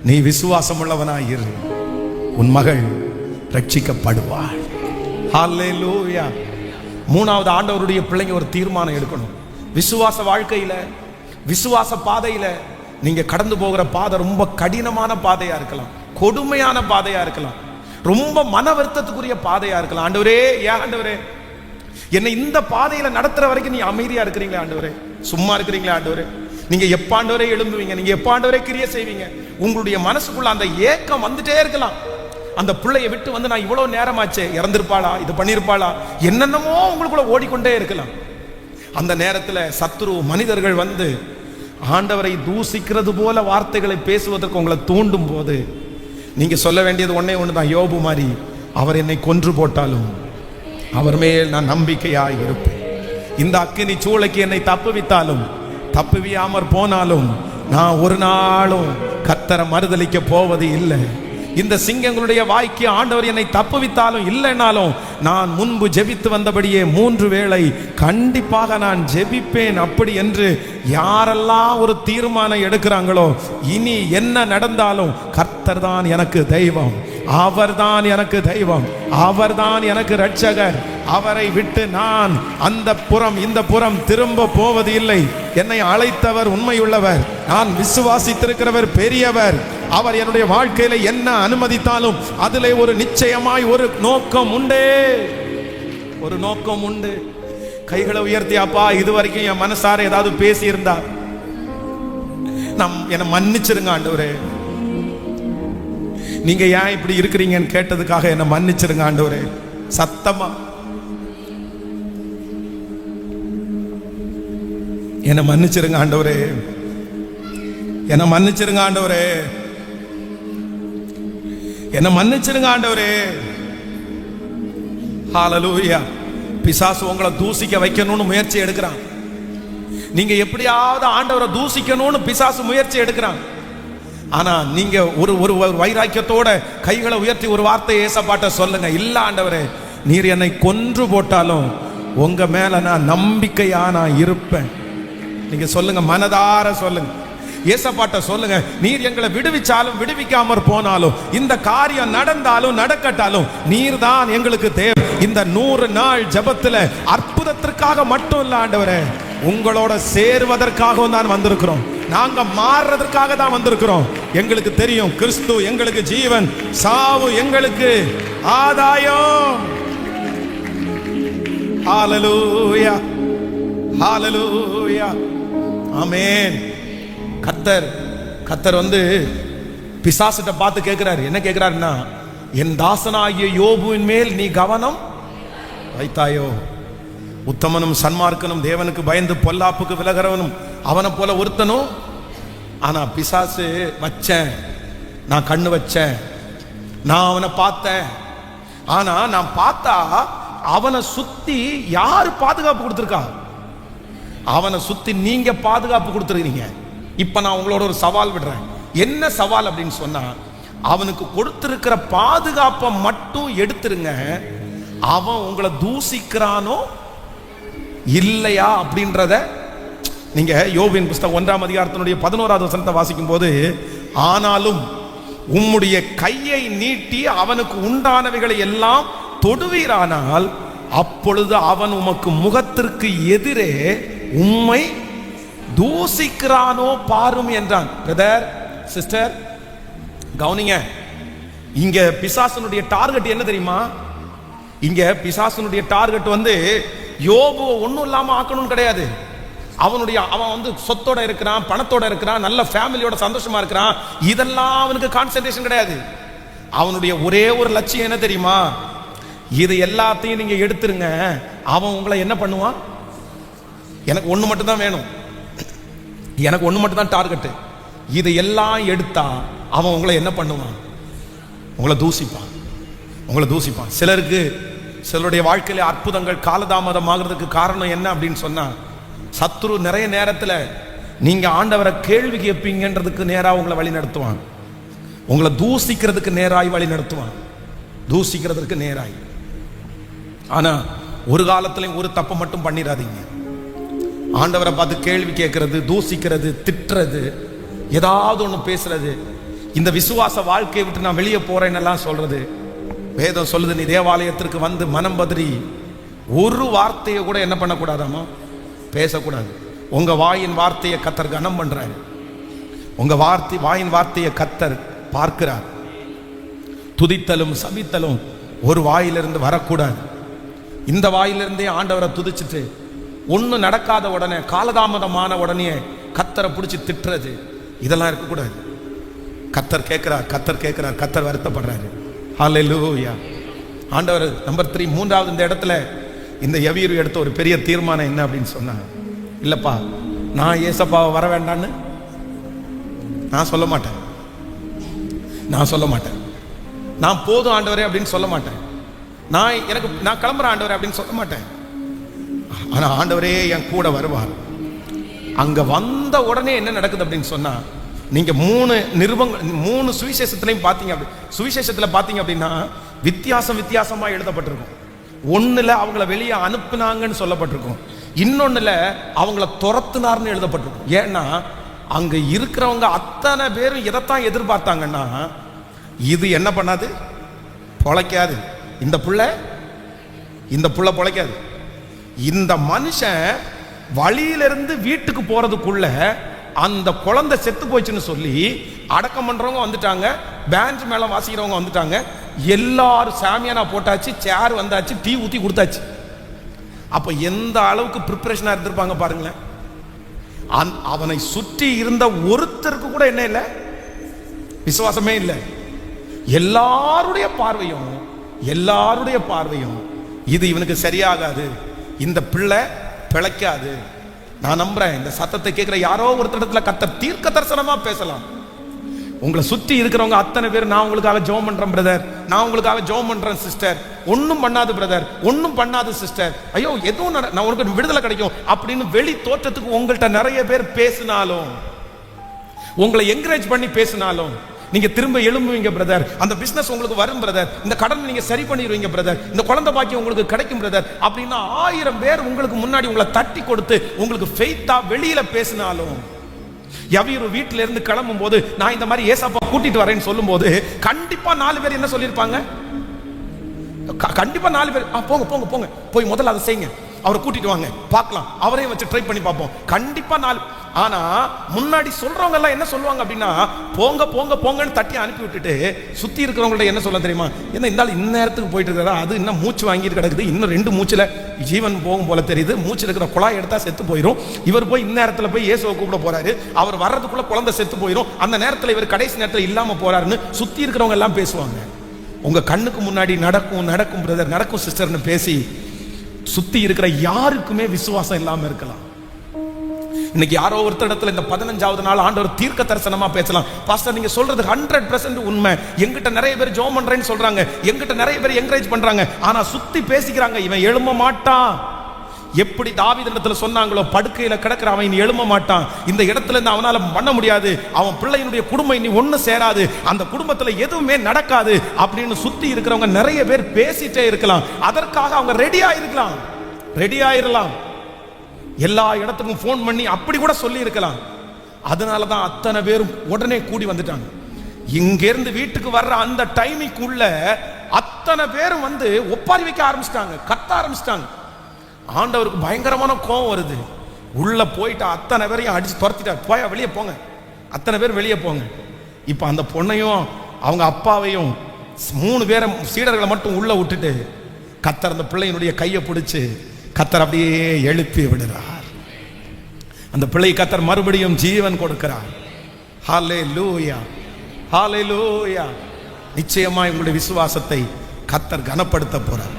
நீ விசுவாசம் உள்ளவனாய் இரு, உன் மகள் ரட்சிக்கப்படுவாள். ஹல்லேலூயா. மூணாவது, ஆண்டவருடைய பிள்ளைங்க ஒரு தீர்மானம் எடுக்கணும். விசுவாச வாழ்க்கையில, விசுவாச பாதையில நீங்க கடந்து போகிற பாதை ரொம்ப கடினமான பாதையா இருக்கலாம், கொடுமையான பாதையா இருக்கலாம், ரொம்ப மன வருத்தத்துக்குரிய பாதையா இருக்கலாம். ஆண்டவரே, ஏன் ஆண்டவரே என்னை இந்த பாதையில நடத்துற வரைக்கும் நீ அமைதியா இருக்கிறீங்களே ஆண்டவரே, சும்மா இருக்கிறீங்களே ஆண்டவரே, நீங்க எப்ப ஆண்டவரே எழும்புவீங்க, நீங்க எப்ப ஆண்டவரே கிரியை செய்வீங்க? உங்களுடைய மனசுக்குள்ள அந்த ஏக்கம் வந்துட்டே இருக்கலாம். அந்த பிள்ளையை விட்டு வந்து நான் இவ்வளவு நேரமாச்சே, இறந்திருப்பாளா, இது பண்ணிருப்பாளா, என்னென்னமோ உங்களுக்குள்ள ஓடிக்கொண்டே இருக்கலாம். அந்த நேரத்தில் சத்துரு மனிதர்கள் வந்து ஆண்டவரை தூசிக்கிறது போல வார்த்தைகளை பேசுவதற்கு உங்களை தூண்டும் போது நீங்க சொல்ல வேண்டியது ஒன்னே ஒண்ணுதான். யோபு மாதிரி, அவர் என்னை கொன்று போட்டாலும் அவர் மேல் நான் நம்பிக்கையாய் இருப்பேன். இந்த அக்கினி சூளைக்கு என்னை தப்புவித்தாலும், தப்புவியாமற் போனாலும் நான் ஒரு நாளும் கர்த்தரை மறுதலிக்க போவது இல்லை. இந்த சிங்கங்களுடைய வாய்க்கு ஆண்டவர் என்னை தப்புவித்தாலும் இல்லைனாலும் நான் முன்பு ஜெபித்து வந்தபடியே 3 வேளை கண்டிப்பாக நான் ஜெபிப்பேன். அப்படி என்று யாரெல்லாம் ஒரு தீர்மானம் எடுக்கிறாங்களோ, இனி என்ன நடந்தாலும் கர்த்தர் தான் எனக்கு தெய்வம், அவர்தான் எனக்கு தெய்வம், அவர்தான் எனக்கு இரட்சகர், அவரை விட்டு நான் அந்த புறம் இந்த புறம் திரும்ப போவது இல்லை. என்னை அழைத்தவர் உண்மையுள்ளவர், நான் விசுவாசித்திருக்கிறவர் பெரியவர், அவர் என்னுடைய வாழ்க்கையில என்ன அனுமதித்தாலும் அதிலே ஒரு நிச்சயமாய் ஒரு நோக்கம் உண்டு, ஒரு நோக்கம் உண்டு. கைகளை உயர்த்தி, அப்பா இதுவரைக்கும் என் மனசார ஏதாவது பேசி இருந்தா என்னை மன்னிச்சிருங்க ஆண்டவரே, நீங்க ஏன் இப்படி இருக்கிறீங்கன்னு கேட்டதுக்காக என்னை மன்னிச்சிருங்க ஆண்டவரே, சத்தமா என்னை மன்னிச்சிருங்க ஆண்டவரே, என்னை மன்னிச்சிருங்க ஆண்டவரே, என்னை மன்னிச்சிருங்க ஆண்டவரே. ஹல்லேலூயா. பிசாசு உங்களை தூசிக்க வைக்கணும்னு முயற்சி எடுக்கிறான். நீங்க எப்படியாவது ஆண்டவரை தூசிக்கணும்னு பிசாசு முயற்சி எடுக்கிறான். ஆனா நீங்க ஒரு ஒரு வைராக்கியத்தோட கைகளை உயர்த்தி ஒரு வார்த்தை ஏசப்பாட்ட சொல்லுங்க, இல்ல ஆண்டவரே, நீர் என்னை கொன்று போட்டாலும் உங்க மேல நான் நம்பிக்கையா நான் இருப்பேன். நீங்க சொல்லுங்க, மனதார சொல்லுங்க, ஏசப்பாட்ட சொல்லுங்க, நீர் எங்களை விடுவிச்சாலும் விடுவிக்காமற் போனாலும், இந்த காரியம் நடந்தாலும் நடக்கட்டாலும் நீர் தான் எங்களுக்கு தேவை. இந்த 100 நாள் ஜெபத்துல அற்புதத்திற்காக மட்டும் இல்ல ஆண்டவரே, உங்களோட சேருவதற்காக தான் வந்திருக்கிறோம். நாங்க மாறுறதற்காக தான் வந்திருக்கிறோம். எங்களுக்கு தெரியும் கிறிஸ்து எங்களுக்கு ஜீவன், சாவு எங்களுக்கு ஆதாயம். ஹalleluya, ஹalleluya, ஆமென். கர்த்தர் பிசாசிட்ட பார்த்து கேட்கிறாரு. என்ன கேட்கிறாருன்னா, என் தாசனாகிய யோபுவின் மேல் நீ கவனம் வைத்தாயோ? உத்தமனும் சன்மார்க்கனும் தேவனுக்கு பயந்து பொல்லாப்புக்கு விலகிறவனும் அவனை போல ஒருத்தனும். ஆனா பிசாசு வச்சேன், நான் கண்ணு வச்சேன், நான் அவனை பார்த்தேன். ஆனா நான் பார்த்தா அவனை சுத்தி யாரு பாதுகாப்பு கொடுத்திருக்கா? அவனை சுத்தி நீங்க பாதுகாப்பு கொடுத்துருக்கீங்க. இப்ப நான் உங்களோட ஒரு சவால் விடுறேன். என்ன சவால் அப்படின்னு சொன்னா, அவனுக்கு கொடுத்திருக்கிற பாதுகாப்பை மட்டும் எடுத்துருங்க. அவன் உங்களை தூசிக்கிறானோ இல்லையா அப்படின்றத நீங்க யோபின் புஸ்தகம் 1ஆம் அதிகாரத்தினுடைய 11வது வசனத்தை வாசிக்கும் போது, ஆனாலும் உம்முடைய கையை நீட்டி அவனுக்கு உண்டானவைகளை எல்லாம் தொடுவீரானால் அப்பொழுது அவன் உமக்கு முகத்திற்கு எதிரே உம்மை தூசிக்கிறானோ பாரும் என்றான். பிரதர், சிஸ்டர், கவனிங்க. இங்க பிசாசனுடைய டார்கெட் என்ன தெரியுமா? இங்க பிசாசனுடைய டார்கெட் யோபு ஒன்றும் இல்லாம ஆக்கணும்னு கிடையாது. அவன் சொத்தோட இருக்கிறான், பணத்தோட இருக்கிறான், நல்ல ஃபேமிலியோட சந்தோஷமா இருக்கிறான். இதெல்லாம் அவனுக்கு கான்சென்ட்ரேஷன் கிடையாது. அவனுடைய ஒரே ஒரு லட்சியம் என்ன தெரியுமா? இது எல்லாத்தையும் நீங்க எடுத்துருங்க, அவன் உங்களை என்ன பண்ணுவான்? எனக்கு ஒண்ணு மட்டும் தான் வேணும், எனக்கு ஒண்ணு மட்டும் தான் டார்கெட். இது எல்லாம் எடுத்தா அவன் உங்களை என்ன பண்ணுவான்? உங்களை தூசிப்பான், உங்களை தூசிப்பான். சிலருடைய வாழ்க்கையில அற்புதங்கள் காலதாமதம் ஆகிறதுக்கு காரணம் என்ன அப்படின்னு சொன்னா, சத்துரு நிறைய நேரத்தில் நீங்க ஆண்டவரை கேள்வி கேட்பீங்கன்றதுக்கு நேராக உங்களை வழி நடத்துவான். உங்களை தூசிக்கிறதுக்கு நேராய் வழி நடத்துவான், தூசிக்கிறதுக்கு நேராய். ஆனா ஒரு காலத்திலையும் ஒரு தப்பை மட்டும் பண்ணிடாதீங்க. ஆண்டவரை பார்த்து கேள்வி கேட்கறது, தூசிக்கிறது, திட்டுறது, ஏதாவது ஒன்று பேசுறது, இந்த விசுவாச வாழ்க்கையை விட்டு நான் வெளியே போறேன்னெல்லாம் சொல்றது. வேதம் சொல்லுது, நீ தேவாலயத்திற்கு வந்து மனம் பதறி ஒரு வார்த்தையை கூட என்ன பண்ணக்கூடாதாமா? பேசக்கூடாது. உங்க வாயின் வார்த்தையை கத்தர் கனம் பண்றாரு. உங்க வாயின் வார்த்தையை கத்தர் பார்க்கிறார். துதித்தலும் சபித்தலும் ஒரு வாயிலிருந்து வரக்கூடாது. இந்த வாயிலிருந்தே ஆண்டவரை துதிச்சுட்டு ஒண்ணு நடக்காத உடனே, காலதாமதமான உடனே கத்தரை பிடிச்சி திட்டுறது, இதெல்லாம் இருக்கக்கூடாது. கத்தர் கேட்கிறார், கத்தர் கேட்கிறார், கத்தர் வருத்தப்படுறாரு. ஹல்லேலூயா. ஆண்டவர் நம்பர் 3, மூன்றாவது இந்த இடத்துல இந்த யவீரு எடுத்த ஒரு பெரிய தீர்மானம் என்ன அப்படின்னு சொன்னாங்க. இல்லப்பா, நான் ஏசப்பாவை வர வேண்டான்னு நான் சொல்ல மாட்டேன், நான் போதும் ஆண்டவரே அப்படின்னு சொல்ல மாட்டேன், நான் கிளம்புறேன் ஆண்டவரே அப்படின்னு சொல்ல மாட்டேன். ஆனா ஆண்டவரே என் கூட வருவார். அங்க வந்த உடனே என்ன நடக்குது அப்படின்னு சொன்னா, நீங்க 3 சுவிசேஷத்திலையும் சுவிசேஷத்துல பாத்தீங்க அப்படின்னா வித்தியாசமா எழுதப்பட்டிருக்கும். ஒண்ணுல அவங்கள வெளியே அனுப்புனாங்கன்னு சொல்லப்பட்டிருக்கும், இன்னொன்னுல அவங்கள துரத்துனார்னு எழுதப்பட்டிருக்கும். ஏன்னா அங்க இருக்கிறவங்க அத்தனை பேரும் எதைத்தான் எதிர்பார்த்தாங்கன்னா, இது என்ன பண்ணாது, பொழைக்காது, இந்த புள்ள பொழைக்காது. இந்த மனுஷன் வழியிலிருந்து வீட்டுக்கு போறதுக்குள்ள அந்த குழந்தை செத்து போச்சுன்னு சொல்லி அடக்கம் பண்றவங்க வந்துட்டாங்க, பேண்ட் மேல வாசிக்கிறவங்க வந்துட்டாங்க, எல்லாரும் சாமியானா போட்டாச்சு, சேர் வந்தாச்சு, டீ ஊத்தி கொடுத்தாச்சு. அப்ப எந்த அளவுக்கு ப்ரிப்பரேஷனா இருந்திருப்பாங்க பாருங்களேன். அவனை சுற்றி இருந்த ஒருத்தருக்கு கூட என்ன இல்லை, விசுவாசமே இல்லை. எல்லாருடைய பார்வையும் இது இவனுக்கு சரியாகாது, இந்த பிள்ளை பிழைக்காது. நான் நம்புறேன், இந்த சத்தத்தை கேட்கிற யாரோ ஒருத்தடத்துல கர்த்தர் தீர்க்க தரிசனமா பேசலாம். உங்களை சுற்றி இருக்கிறவங்க அத்தனை பேர், நான் உங்களுக்காக ஜெபம் பண்றேன் பிரதர், நான் உங்களுக்காக ஜெபம் பண்றேன் சிஸ்டர், ஒன்னும் பண்ணாது பிரதர், ஒன்னும் பண்ணாது சிஸ்டர், ஐயோ எதுவும் நான் உனக்கு விடுதலை கிடைக்கும் அப்படின்னு வெளி தோற்றத்துக்கு உங்கள்கிட்ட நிறைய பேர் பேசினாலும், உங்களை என்கரேஜ் பண்ணி பேசினாலும், நீங்க திரும்ப எழும்புவீங்க பிரதர், அந்த பிசினஸ் உங்களுக்கு வரும் பிரதர், இந்த கடன் நீங்க சரி பண்ணிடுவீங்க பிரதர், இந்த குழந்தை பாக்கியம் உங்களுக்கு கிடைக்கும் பிரதர் அப்படின்னா 1000 பேர் உங்களுக்கு முன்னாடி உங்களை தட்டி கொடுத்து உங்களுக்கு ஃபெய்த்தா வெளியில பேசினாலும், யவீரு வீட்டில இருந்து கிளம்பும் போது நான் இந்த மாதிரி ஏசாப்பா கூட்டிட்டு வரேன்னு சொல்லும் போது கண்டிப்பா 4 பேர் என்ன சொல்லியிருப்பாங்க? கண்டிப்பா 4 பேர் போங்க போய் முதல்ல அதை செய்யுங்க, அவரை கூட்டிட்டு வாங்க பார்க்கலாம், அவரையும் வச்சு ட்ரை பண்ணி பார்ப்போம். கண்டிப்பா நாலு. ஆனா முன்னாடி சொல்றவங்க எல்லாம் என்ன சொல்லுவாங்க அப்படின்னா, போங்க போங்க போங்கன்னு தட்டி அனுப்பி விட்டுட்டு சுத்தி இருக்கிறவங்கள்ட்ட என்ன சொல்ல தெரியுமா, என்ன இருந்தாலும் இந்நேரத்துக்கு போயிட்டு இருக்கிறா, அது இன்னும் மூச்சு வாங்கிட்டு கிடக்குது, இன்னும் 2 மூச்சுல ஜீவன் போகும் போல தெரியுது, மூச்சு இருக்கிற குழாய் எடுத்தா செத்து போயிடும், இவர் போய் இந்நேரத்துல போய் இயேசுவை கூப்பிட போறாரு, அவர் வர்றதுக்குள்ள குழந்தை செத்து போயிடும், அந்த நேரத்துல இவர் கடைசி நேரத்துல இல்லாம போறாருன்னு சுத்தி இருக்கிறவங்க எல்லாம் பேசுவாங்க. உங்க கண்ணுக்கு முன்னாடி நடக்கும் நடக்கும் பிரதர், நடக்கும் சிஸ்டர்னு பேசி சுத்தி இருக்கிற யாருக்குமே விசுவாசம் இல்லாம இருக்கலாம். இன்னைக்கு யாரோ ஒருத்தர் இடத்துல இந்த 15வது நாள் ஆண்டவர் தீர்க்க தரிசனமா பேசலாம், பாஸ்டர் நீங்க சொல்றது 100% உண்மை, எங்கிட்ட நிறைய பேர் ஜெபம் பண்றேன்னு சொல்றாங்க, எங்கிட்ட நிறைய பேர் என்கரேஜ் பண்றாங்க, ஆனா சுத்தி பேசிக்கிறாங்க இவன் எழும்ப மாட்டான். எப்படி தாவீது இடத்துல சொன்னாங்களோ, படுக்கையில கிடக்கிற அவன் இனி எழும்ப மாட்டான், இந்த இடத்துல இருந்து அவனால பண்ண முடியாது, அவன் பிள்ளையினுடைய குடும்பம் இனி ஒண்ணு சேராது, அந்த குடும்பத்துல எதுவுமே நடக்காது அப்படின்னு சுத்தி இருக்கிறவங்க நிறைய பேர் பேசிட்டே இருக்கலாம். அதற்காக அவங்க ரெடியா இருக்கலாம், ரெடியாயிரலாம், எல்லா இடத்துக்கும் போன் பண்ணி அப்படி கூட சொல்லி இருக்கலாம். அதனாலதான் அத்தனை பேரும் உடனே கூடி வந்துட்டாங்க. இங்க இருந்து வீட்டுக்கு வர்ற அந்த டைமிங்குள்ள அத்தனை பேரும் வந்து ஒப்பாரி வைக்க ஆரம்பிச்சிட்டாங்க, கத்த ஆரம்பிச்சிட்டாங்க. ஆண்டவருக்கு பயங்கரமான கோபம் வருது. உள்ள போயிட்டு அத்தனை பேரையும் அடிச்சு துரத்திட்டார், போயா வெளியே போங்க, அத்தனை பேர் வெளியே போங்க. இப்ப அந்த பொண்ணையும் அவங்க அப்பாவையும் 3 பேரை சீடர்களை மட்டும் உள்ள விட்டுட்டு கத்தர் அந்த பிள்ளையினுடைய கையை பிடிச்சு கத்தர் அப்படியே எழுப்பி விடுறார். அந்த பிள்ளை கத்தர் மறுபடியும் ஜீவன் கொடுக்கிறார். ஹல்லேலூயா, ஹல்லேலூயா. நிச்சயமாய் உங்களுடைய விசுவாசத்தை கத்தர் கனப்படுத்த போறார்.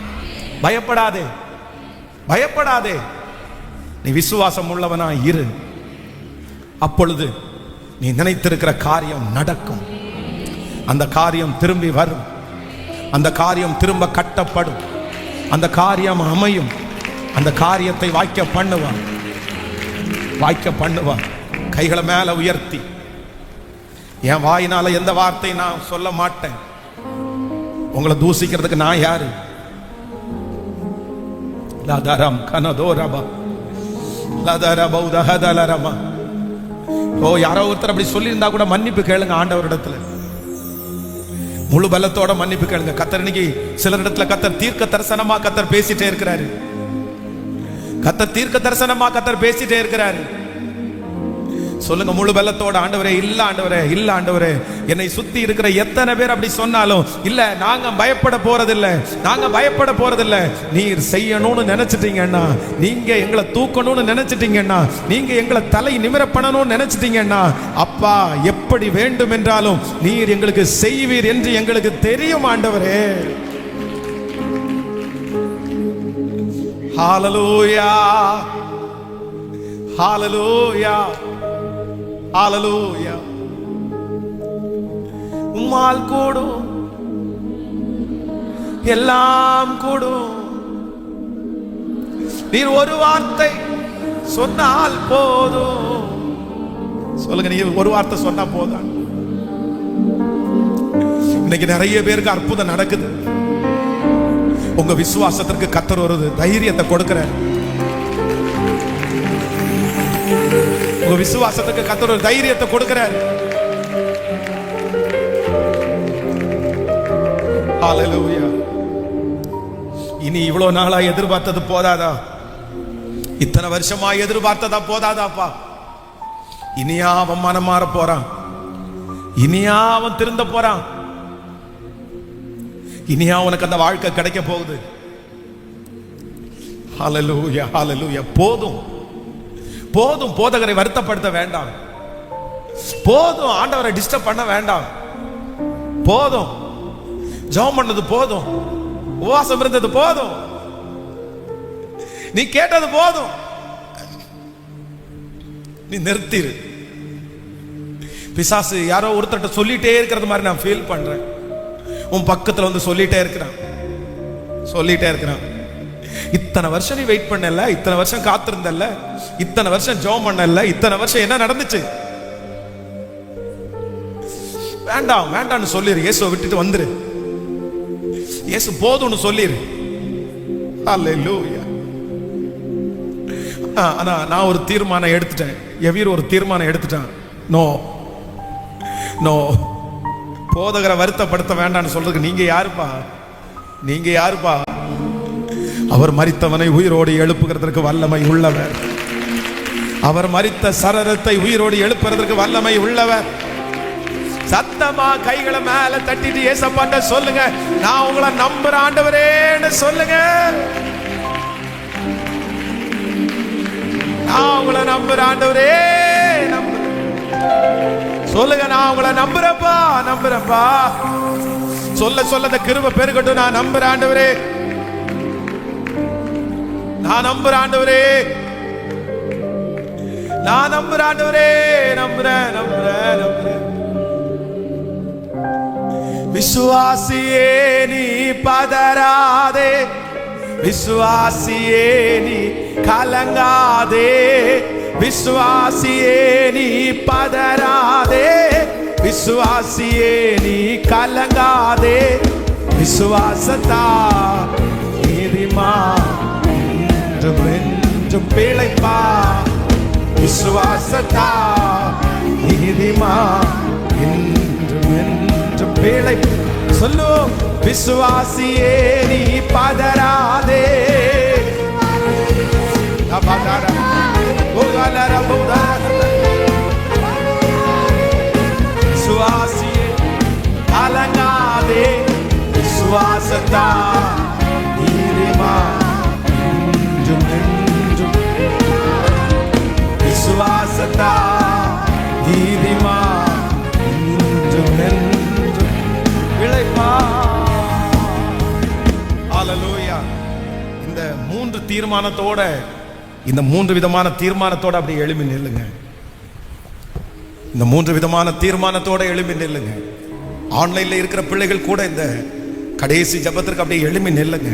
பயப்படாதே, பயப்படாதே, நீ விசுவாசம் உள்ளவனா இரு. அப்பொழுது நீ நினைத்திருக்கிற காரியம் நடக்கும், அந்த காரியம் திரும்பி வரும், அந்த காரியம் திரும்ப கட்டப்படும், அந்த காரியம் அமையும், அந்த காரியத்தை வாய்க்க பண்ணுவான், வாய்க்க பண்ணுவான். கைகளை மேல உயர்த்தி, என் வாயினால எந்த வார்த்தை நான் சொல்ல மாட்டேன், உங்களை தூசிக்கிறதுக்கு நான் யாரு? லதரம் கனதோரபா லதரபா உதஹதலரமா. ஓ, யாரோ ஒருத்தர் அப்படி சொல்லியிருந்தா கூட மன்னிப்பு கேளுங்க ஆண்டவரிடத்துல, முழு பலத்தோட மன்னிப்பு கேளுங்க. கத்தர் இன்னைக்கு சிலர் இடத்துல கத்தர் தீர்க்க தரிசனமா கத்தர் பேசிட்டே இருக்கிறாரு, கத்தர் தீர்க்க தரிசனமா கத்தர் பேசிட்டே இருக்கிறாரு. சொல்லுங்க முழு பலத்தோட, ஆண்டவரே இல்ல ஆண்டவரே, இல்ல ஆண்டவரே, என்னை சுத்தி இருக்கிற எத்தனை பேர் அப்படி சொன்னாலும் இல்ல, நாங்க பயப்பட போறதில்ல, நாங்க பயப்பட போறதில்ல. நீர் செய்யணும்னு நினைச்சிட்டீங்கன்னா, நீங்க எங்களை தூக்கணும்னு நினைச்சிட்டீங்கன்னா, நீங்க எங்களை தலை நிமிர பண்ணணும்னு நினைச்சிட்டீங்கன்னா, அப்பா எப்படி வேண்டும் என்றாலும் நீர் எங்களுக்கு செய்வீர் என்று எங்களுக்கு தெரியும் ஆண்டவரே. ஹல்லேலூயா, ஹல்லேலூயா, ஹல்லேலூயா. உம்மால் கூடும், எல்லாம் கூடும். நீர் ஒரு வார்த்தை சொன்னால் போதும். சொல்லுங்க, நீங்க ஒரு வார்த்தை சொன்னா போதும். இன்னைக்கு நிறைய பேருக்கு அற்புதம் நடக்குது. உங்க விசுவாசத்திற்கு கர்த்தர் ஒரு தைரியத்தை கொடுக்கிறார். உங்க விசுவாசத்துக்கு கர்த்தர் ஒரு தைரியத்தை கொடுக்கிறார். ஹல்லேலூயா. இனி இவ்வளவு நாளா எதிர்பார்த்தது போதாதா? இத்தனை வருஷமா எதிர்பார்த்ததா போதாதாப்பா? இனியா அவன் மனம் மாற போறான், இனியா அவன் திருந்த போறான், இனியா உனக்கு அந்த வாழ்க்கை கிடைக்க போகுது. ஹல்லேலூயா, ஹல்லேலூயா. போதும் போதும், போதகரை வருத்தப்படுத்த வேண்டாம், போதும் ஆண்டவரை டிஸ்டர்ப் பண்ண வேண்டாம், போதும் ஜெபம் பண்ணது போதும், உபவாசம் இருந்தது போதும், நீ கேட்டது போதும், நீ நிறுத்திரு. பிசாசு யாரோ ஒருத்தர் சொல்லிட்டே இருக்கிறது மாதிரி நான் ஃபீல் பண்றேன். உன் பக்கத்துல வந்து சொல்லிட்டே இருக்கிறான், சொல்லிட்டே இருக்கிறான். இத்தனை வருஷம் நீ வெயிட் பண்ணல, இத்தனை வருஷம் காத்திருந்தல்ல, இத்தனை வருஷம் ஜெபம் பண்ணல, இத்தனை வருஷம் என்ன நடந்துச்சு? வேண்டாம் வேண்டாம்னு சொல்லிரு, இயேசுவை விட்டுட்டு வந்துரு, இயேசு போதும்னு சொல்லிரு. ஹல்லேலூயா. ஆனா நான் ஒரு தீர்மானம் எடுத்துட்டேன், எவீர் ஒரு தீர்மானம் எடுத்துட்டான். நோ நோ, போதகரை வருத்தப்படுத்த வேண்டாம்னு சொல்றதுக்கு நீங்க யாருப்பா? நீங்க யாருப்பா? அவர் மரித்தவனை உயிரோடு எழுப்புகிறதற்கு வல்லமை உள்ளவர். அவர் மரித்த சரீரத்தை உயிரோடு எழுப்புறதற்கு வல்லமை உள்ளவர். சத்தமா கைகளை மேல தட்டிட்டு ஏசப்பாட்ட சொல்லுங்க, நான் உங்களை நம்புற ஆண்டவரேன்னு சொல்லுங்க. நான் உங்களை நம்புற ஆண்டவரே சொல்லுங்க. நான் உங்களை நம்புறப்பா நம்புறப்பா. சொல்ல சொல்ல அந்த கிருபை பெருகட்டும். நான் நம்புற ஆண்டவரே, நான் நம்புற ஆண்டவரே, நான் நம்புற ஆண்டவரே, நம்புறேன் நம்புறேன் நம்புறேன். விசுவாசியே நீ பதறாதே, விசுவாசியே நீ கலங்காதே, விசுவாசியே நீ பதறாதே, விசுவாசியே நீ கலங்காதே. விசுவாசத்தா நீதிமான் என்றும் என்றும் பிழைப்பா. விசுவாசத்தா நீதிமான் என்றும் என்றும் பிழைப்பா. சொல்லு, விசுவாசியே நீ பதறாதே. விசுவாசியே கலங்காதே, விசுவாசத்தா நீதிமான் என்றும் என்றும். விசுவாசத்தா நீதிமான் என்றும் என்றும் பிழைப்பா. ஹல்லேலூயா. இந்த மூன்று தீர்மானத்தோட, இந்த மூன்று விதமான தீர்மானத்தோட அப்படி எழும்பி நில்லுங்க. இந்த மூன்று விதமான தீர்மானத்தோட எழும்பி நில்லுங்க. ஆன்லைன்ல இருக்கிற பிள்ளைகள் கூட இந்த கடைசி ஜெபத்திற்கு அப்படியே எழும்பி நில்லுங்க.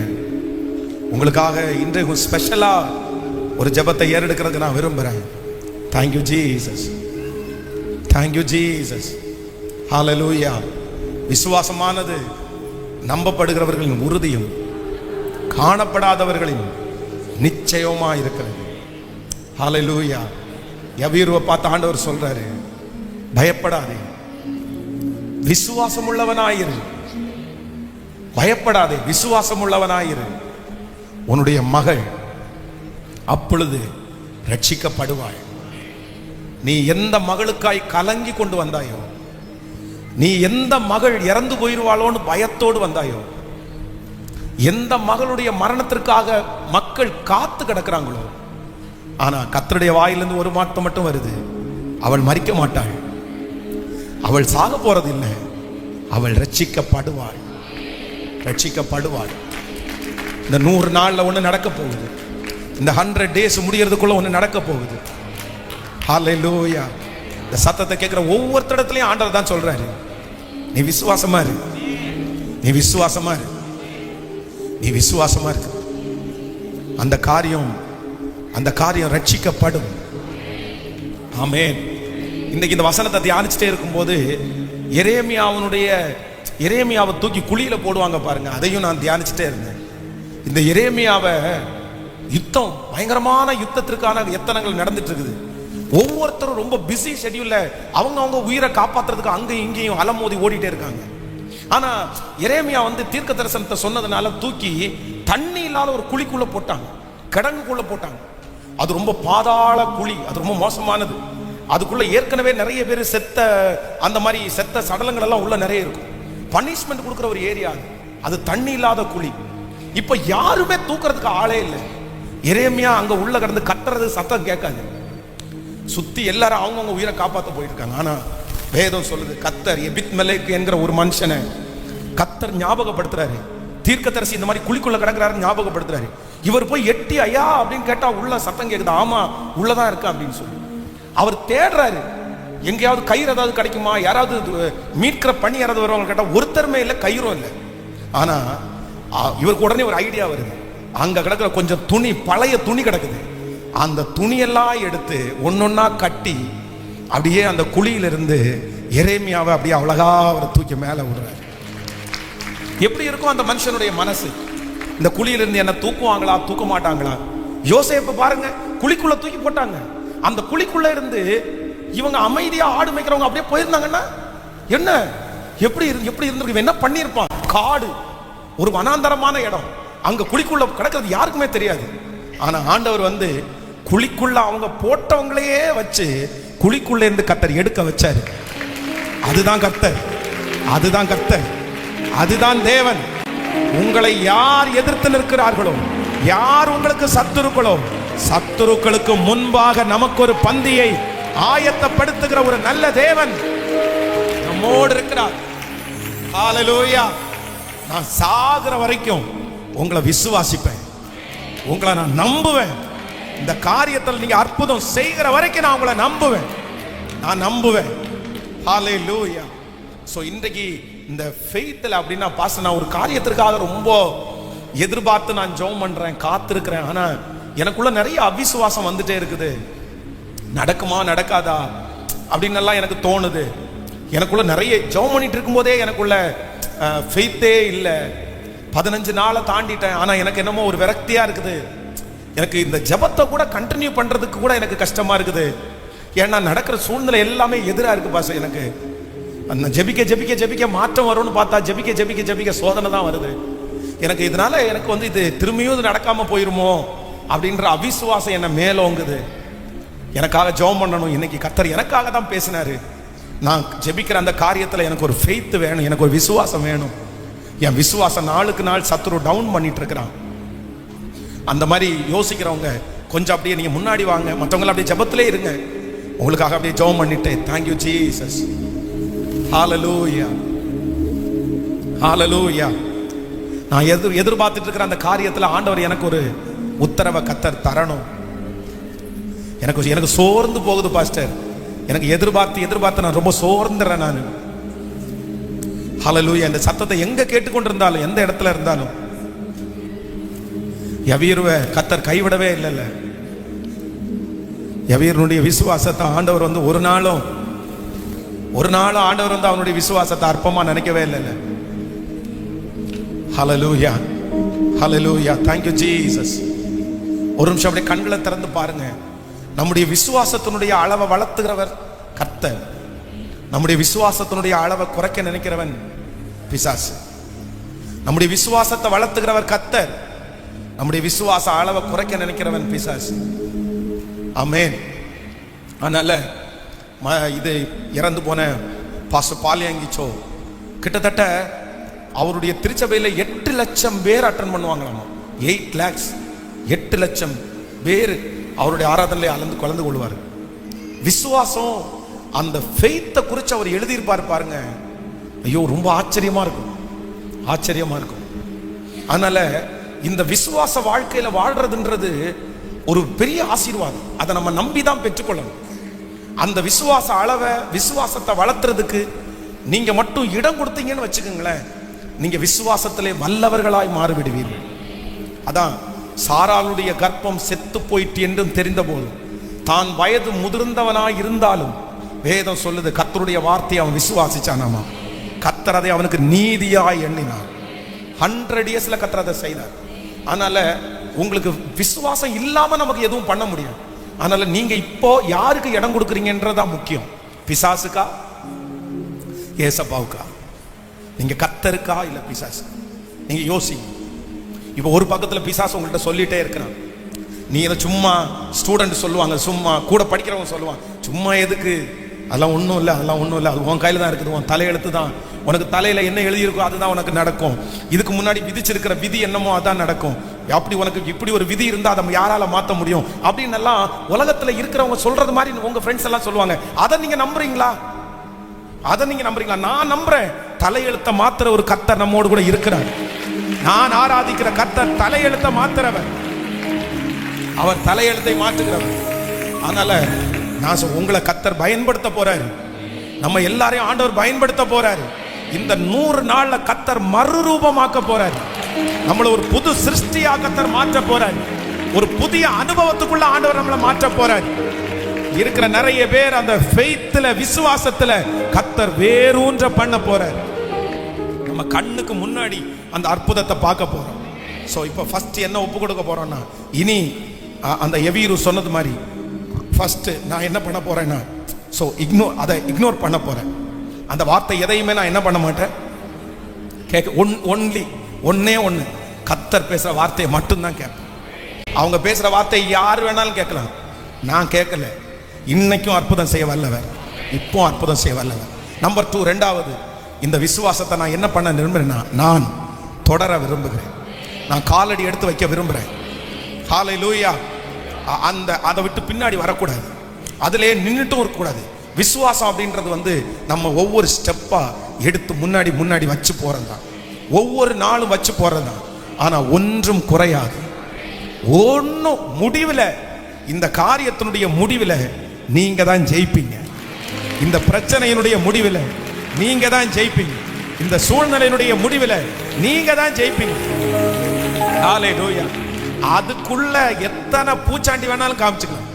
உங்களுக்காக இன்றைக்கு ஸ்பெஷலா ஒரு ஜெபத்தை ஏறெடுக்கிறதுக்கு நான் விரும்புறேன். Thank you Jesus, thank you Jesus. Hallelujah. விசுவாசமானது நம்பப்படுகிறவர்களின் உறுதியும் காணப்படாதவர்களின் நிச்சயமா இருக்கிறது. ஹல்லேலூயா. யவீருவை பார்த்து ஆண்டவர் சொல்றாரு, பயப்படாதே, விசுவாசம் உள்ளவனாயிரு. பயப்படாதே, விசுவாசம் உள்ளவனாயிரு. உன்னுடைய மகள் அப்பொழுது ரட்சிக்கப்படுவாள். நீ எந்த மகளுக்காய் கலங்கி கொண்டு வந்தாயோ, நீ எந்த மகள் இறந்து போயிருவாளோன்னு பயத்தோடு வந்தாயோ, எந்த மகளுடைய மரணத்திற்காக மக்கள் காத்து கிடக்கிறாங்களோ, ஆனா கர்த்தருடைய வாயிலிருந்து ஒரு வார்த்தை மட்டும் வருது, அவள் மரிக்க மாட்டாள், அவள் சாக போறது இல்லை, அவள் ரட்சிக்கப்படுவாள், ரட்சிக்கப்படுவாள். இந்த 100 நாள்ல ஒண்ணு நடக்க போகுது. இந்த 100 days முடியறதுக்குள்ள ஒண்ணு நடக்க போகுது. ஹல்லேலூயா. இந்த சத்தத்தை கேட்கிற ஒவ்வொருத்தடத்துலயும் ஆண்டவர் தான் சொல்றாரு, நீ விசுவாசமா இரு, நீ விசுவாசமா இரு, நீ விசுவாசமா இருக்கு. அந்த காரியம் ரட்சிக்கப்படும். ஆமென். இன்னைக்கு இந்த வசனத்தை தியானிச்சுட்டே இருக்கும்போது எரேமியாவை தூக்கி குழியில போடுவாங்க பாருங்க, அதையும் நான் தியானிச்சுட்டே இருந்தேன். இந்த எரேமியாவை யுத்தம், பயங்கரமான யுத்தத்திற்கான எத்தனங்கள் நடந்துட்டு இருக்குது. ஒவ்வொருத்தரும் ரொம்ப பிஸி ஷெட்யூல்ல அவங்க உயிரை காப்பாத்துறதுக்கு அங்கேயும் இங்கேயும் அலமோதி ஓடிட்டே இருக்காங்க. ஆனா எரேமியா தீர்க்க தரிசனத்தை சொன்னதுனால தூக்கி தண்ணி இல்லாத ஒரு குழிக்குள்ள போட்டாங்க, கிடங்குக்குள்ள போட்டாங்க. அது ரொம்ப பாதாள குழி, அது ரொம்ப மோசமானது. அதுக்குள்ள ஏற்கனவே நிறைய பேர் செத்த, அந்த மாதிரி செத்த சடலங்கள் எல்லாம் உள்ள நிறைய இருக்கும். பனிஷ்மெண்ட் கொடுக்குற ஒரு ஏரியா அது தண்ணி இல்லாத குழி. இப்ப யாருமே தூக்குறதுக்கு ஆளே இல்லை. எரேமியா அங்க உள்ள கிடந்து கத்துறது சத்தம் கேட்காது. சுத்தி எல்லாரும் அவங்கவுங்க உயிரை காப்பாற்ற போயிட்டு இருக்காங்க. ஆனா வேதம் சொல்லுது, கத்தர் எபித்மெலேக் என்கிற ஒரு மனுஷனை கத்தர் ஞாபகப்படுத்துறாரு. தீர்க்கதரிசி இந்த மாதிரி குழிக்குள்ள கிடக்குறாரு ஞாபகப்படுத்துறாரு. இவர் போய் எட்டி ஐயா அப்படின்னு கேட்டா உள்ள சத்தம் கேட்குது, ஆமா உள்ளதான் இருக்கா அப்படின்னு சொல்லி அவர் தேடுறாரு. எங்கேயாவது கயிறு ஏதாவது கிடைக்குமா, யாராவது மீட்கிற பணி யாராவது வருவாங்க கேட்டா ஒருத்தருமே இல்லை, கயிறும் இல்லை. ஆனா இவருக்கு உடனே ஒரு ஐடியா வருது. அங்க கிடக்குற கொஞ்சம் துணி, பழைய துணி கிடக்குது. அந்த துணியெல்லாம் எடுத்து ஒன்னொன்னா கட்டி அப்படியே அந்த குழியிலிருந்து எரேமியாவை அப்படியே அழகா அவரை தூக்கி மேல விடுறாரு. எப்படி இருக்கும் அந்த மனுஷனுடைய மனசு? இந்த குழியிலிருந்து என்ன தூக்குவாங்களா, தூக்க மாட்டாங்களா? யோசேப்பு பாருங்க, குழிக்குள்ள தூக்கி போட்டாங்க. அந்த குழிக்குள்ள இருந்து இவங்க அமைதியா ஆடு மேய்க்கிறவங்க அப்படியே போயிருந்தாங்கன்னா எப்படி இருந்திருக்கு, என்ன பண்ணிருப்பான்? காடு, ஒரு வனாந்தரமான இடம். அங்க குழிக்குள்ள கிடக்கிறது யாருக்குமே தெரியாது. ஆனா ஆண்டவர் வந்து குழிக்குள்ள அவங்க போட்டவங்களையே வச்சு குழிக்குள்ள இருந்து கர்த்தர் எடுக்க வச்சாரு. அதுதான் கர்த்தர், அதுதான் கர்த்தர், அதுதான் தேவன். உங்களை யார் எதிர்த்து நிற்கிறார்களோ, யார் உங்களுக்கு சத்துருக்களோ, சத்துருக்களுக்கு முன்பாக நமக்கு ஒரு பந்தியை ஆயத்தப்படுத்துகிற ஒரு நல்ல தேவன் நம்மோடு இருக்கிறார். ஹல்லேலூயா. நான் சாகிற வரைக்கும் உங்களை விசுவாசிப்பேன், உங்களை நான் நம்புவேன். இந்த காரியத்தில் நீங்க அற்புதம் செய்கிற வரைக்கும் நான் உங்களை நம்புவேன், நான் நம்புவேன். ஹல்லேலூயா. சோ இன்றைக்கு இந்த ஃபெய்த்ல அப்படின்னா பாஸ்டர், நான் ஒரு காரியத்திற்காக ரொம்ப எதிர்பார்த்து நான் ஜெபம் பண்றேன், காத்திருக்கிறேன். ஆனா எனக்குள்ள நிறைய அவிசுவாசம் வந்துட்டே இருக்குது. நடக்குமா நடக்காதா அப்படின்னு எல்லாம் எனக்கு தோணுது. எனக்குள்ள நிறைய ஜெபம் பண்ணிட்டு இருக்கும்போதே எனக்குள்ள ஃபெய்த்தே இல்லை. 15 நாளை தாண்டிட்டேன். ஆனா எனக்கு என்னமோ ஒரு விரக்தியா இருக்குது. எனக்கு இந்த ஜெபத்தை கூட கண்டினியூ பண்றதுக்கு கூட எனக்கு கஷ்டமா இருக்குது. ஏன்னா நடக்கிற சூழ்நிலை எல்லாமே எதிரா இருக்கு பாஸ்டர். எனக்கு அந்த ஜெபிக்க ஜெபிக்க ஜெபிக்க மாற்றம் வரும்னு பார்த்தா ஜெபிக்க ஜெபிக்க ஜெபிக்க சோதனை தான் வருது. எனக்கு இதனால எனக்கு வந்து இது திரும்பியும் இது நடக்காம போயிருமோ அப்படின்ற அவிசுவாசம் என்ன மேலோங்குது. எனக்காக ஜெபம் பண்ணணும். இன்னைக்கு கர்த்தர் எனக்காக தான் பேசினாரு. நான் ஜெபிக்கிற அந்த காரியத்தில் எனக்கு ஒரு ஃபெய்த் வேணும், எனக்கு ஒரு விசுவாசம் வேணும். என் விசுவாசம் நாளுக்கு நாள் சத்துரு டவுன் பண்ணிட்டு இருக்கிறான். அந்த மாதிரி யோசிக்கிறவங்க கொஞ்சம் அப்படியே நீங்க முன்னாடி வாங்க, மற்றவங்களை அப்படியே ஜெபத்திலே இருங்க. உங்களுக்காக அப்படியே ஜெபம் பண்ணிட்டு, தேங்க்யூ ஜீசஸ், ஹல்லேலூயா, ஹல்லேலூயா. நான் எதிர்பார்த்துட்டு இருக்கிற அந்த காரியத்தில் ஆண்டவர் எனக்கு ஒரு உத்தரவை கர்த்தர் தரணும். எனக்கு சோர்ந்து போகுது பாஸ்டர். எனக்கு எதிர்பார்த்து நான் ரொம்ப சோர்ந்துறேன் நான். ஹல்லேலூயா. இந்த சத்தத்தை எங்க கேட்டுக்கொண்டிருந்தாலும், எந்த இடத்துல இருந்தாலும், யவீருவை கர்த்தர் கைவிடவே இல்லைல்ல. யவீருடைய விசுவாசத்தை ஆண்டவர் வந்து ஒரு நாளும் ஆண்டவர் வந்து அவனுடைய விசுவாசத்தை அற்பமா நினைக்கவே இல்லைல்ல. Hallelujah, hallelujah. Thank you Jesus. ஒரு நிமிஷம் அப்படியே கண்களை திறந்து பாருங்க. நம்முடைய விசுவாசத்தினுடைய அளவை வளர்த்துகிறவர் கர்த்தர். நம்முடைய விசுவாசத்தினுடைய அளவை குறைக்க நினைக்கிறவன் பிசாசு. நம்முடைய விசுவாசத்தை வளர்த்துகிறவர் கர்த்தர், நம்முடைய விசுவாச அளவை குறைக்க நினைக்கிறவன் பிசாசு. ஆமென். அதனால இது இறந்து போன பாஸ்டர் பாலியங்கிச்சோ கிட்டத்தட்ட அவருடைய திருச்சபையில் 8 லட்சம் பேர் அட்டன் பண்ணுவாங்களாமா. 8 lakhs, 8 லட்சம் பேர் அவருடைய ஆராதனையில கலந்து கொள்வார். விசுவாசம் அந்த ஃபெய்த்தை குறித்து அவர் எழுதியிருப்பார் பாருங்க. ஐயோ, ரொம்ப ஆச்சரியமா இருக்கும், ஆச்சரியமா இருக்கும். அதனால இந்த விசுவாச வாழ்க்கையில வாழ்றதுன்றது ஒரு பெரிய ஆசீர்வாதம். அதை நம்ம நம்பி தான் பெற்றுக்கொள்ளணும். அந்த விசுவாச அளவை, விசுவாசத்தை வளர்த்துறதுக்கு நீங்க மட்டும் இடம் கொடுத்தீங்கன்னு வச்சுக்கோங்களேன், நீங்க விசுவாசத்திலே வல்லவர்களாய் மாறிவிடுவீர்கள். அதான் சாராளுடைய கர்ப்பம் செத்து போயிட்டு என்றும் தெரிந்த போது தான் வயது முதிர்ந்தவனாய் இருந்தாலும் வேதம் சொல்லுது கர்த்தருடைய வார்த்தையை அவன் விசுவாசிச்சானாமா. கர்த்தர் அதை அவனுக்கு நீதியாய் எண்ணினார். 100 yearsல கர்த்தர் அதை செய்தார். அதனால உங்களுக்கு விசுவாசம் இல்லாம நமக்கு எதுவும் பண்ண முடியாது. அதனால நீங்க இப்போ யாருக்கு இடம் கொடுக்குறீங்கன்றதான் முக்கியம். பிசாசுக்கா, ஏசப்பாவுக்கா, நீங்க கர்த்தருக்கா இல்ல பிசாசு? நீங்க யோசிங்க. இப்போ ஒரு பக்கத்துல பிசாசு உங்கள்கிட்ட சொல்லிட்டே இருக்கிறான். நீ இதை சும்மா ஸ்டூடெண்ட் சொல்லுவாங்க, சும்மா கூட படிக்கிறவங்க சொல்லுவாங்க, சும்மா எதுக்கு, அதெல்லாம் ஒன்றும் இல்லை, அதெல்லாம் ஒன்றும் இல்லை, அது உன் கையில் தான் இருக்குது, உன் தலையெழுத்து தான், உனக்கு தலையில் என்ன எழுதியிருக்கோ அதுதான் உனக்கு நடக்கும், இதுக்கு முன்னாடி விதிச்சிருக்கிற விதி என்னமோ அதான் நடக்கும், அப்படி உனக்கு இப்படி ஒரு விதி இருந்தால் அதை யாரால மாற்ற முடியும் அப்படின்னு எல்லாம் உலகத்தில் இருக்கிறவங்க சொல்றது மாதிரி உங்க ஃப்ரெண்ட்ஸ் எல்லாம் சொல்லுவாங்க. அதை நீங்க நம்புறீங்களா? அதை நீங்க நம்புறீங்களா? நான் நம்புறேன். தலையெழுத்த மாத்திர ஒரு கர்த்தர் நம்மோடு கூட இருக்கிறார். நான் ஆராதிக்கிற கர்த்தர் தலையெழுத்த மாத்திரவர், அவர் தலையெழுத்தை மாற்றுகிறவர். அதனால நான் உங்களை கர்த்தர் பயன்படுத்த போறாரு, நம்ம எல்லாரையும் ஆண்டவர் பயன்படுத்த போறாரு. இந்த 100 நாள்ல கர்த்தர் மறுரூபமாக்க போறாரு, நம்மள ஒரு புது சிருஷ்டியா கர்த்தர் மாற்ற போறாரு, ஒரு புதிய அனுபவத்துக்குள்ள ஆண்டவர் நம்மளை மாற்ற போறாரு. இருக்கிற நிறைய பேர் அந்த ஃபெய்த்ல, விசுவாசத்துல கர்த்தர் வேரூன்ற பண்ண போறாரு. நம்ம கண்ணுக்கு முன்னாடி அந்த அற்புதத்தை பார்க்க போறோம். சோ இப்போ ஃபர்ஸ்ட் என்ன ஒப்பு கொடுக்க போறோம்னா, இனி அந்த எவீரு சொன்னது மாதிரி ஃபர்ஸ்ட் நான் என்ன பண்ண போறேன்னா, சோ இக்னோர் பண்ண போறேன். அந்த வார்த்தை எதையுமே நான் என்ன பண்ண மாட்டேன், கேட்க ஒன்னே ஒன்று கர்த்தர் பேசுற வார்த்தையை மட்டும்தான் கேட்பேன். அவங்க பேசுற வார்த்தை யார் வேணாலும் கேட்கலாம், நான் கேட்கல. இன்னைக்கும் அற்புதம் செய்ய வல்லவர், இப்போ அற்புதம் செய்ய வல்லவர். நம்பர் 2, ரெண்டாவது, இந்த விசுவாசத்தை நான் என்ன பண்ண விரும்புறேன்னா, நான் தொடர விரும்புகிறேன். நான் காலடி எடுத்து வைக்க விரும்புகிறேன். ஹல்லேலூயா. அதை விட்டு பின்னாடி வரக்கூடாது, அதிலே நின்றுட்டும் இருக்கக்கூடாது. விசுவாசம் அப்படின்றது நம்ம ஒவ்வொரு ஸ்டெப்பா எடுத்து முன்னாடி முன்னாடி வச்சு போறது தான், ஒவ்வொரு நாளும் வச்சு போறது தான். ஆனா ஒன்றும் குறையாது. ஒன்றும் முடிவில், இந்த காரியத்தினுடைய முடிவில் நீங்க தான் ஜெயிப்பீங்க. இந்த பிரச்சனையினுடைய முடிவில் நீங்க தான் ஜெயிப்பீங்க. இந்த சூழ்நிலையினுடைய முடிவில் நீங்க தான் ஜெயிப்பீங்க. ஹல்லேலூயா. அதுக்குள்ள எத்தனை பூச்சாண்டி வேணாலும் காமிச்சுக்கலாம்,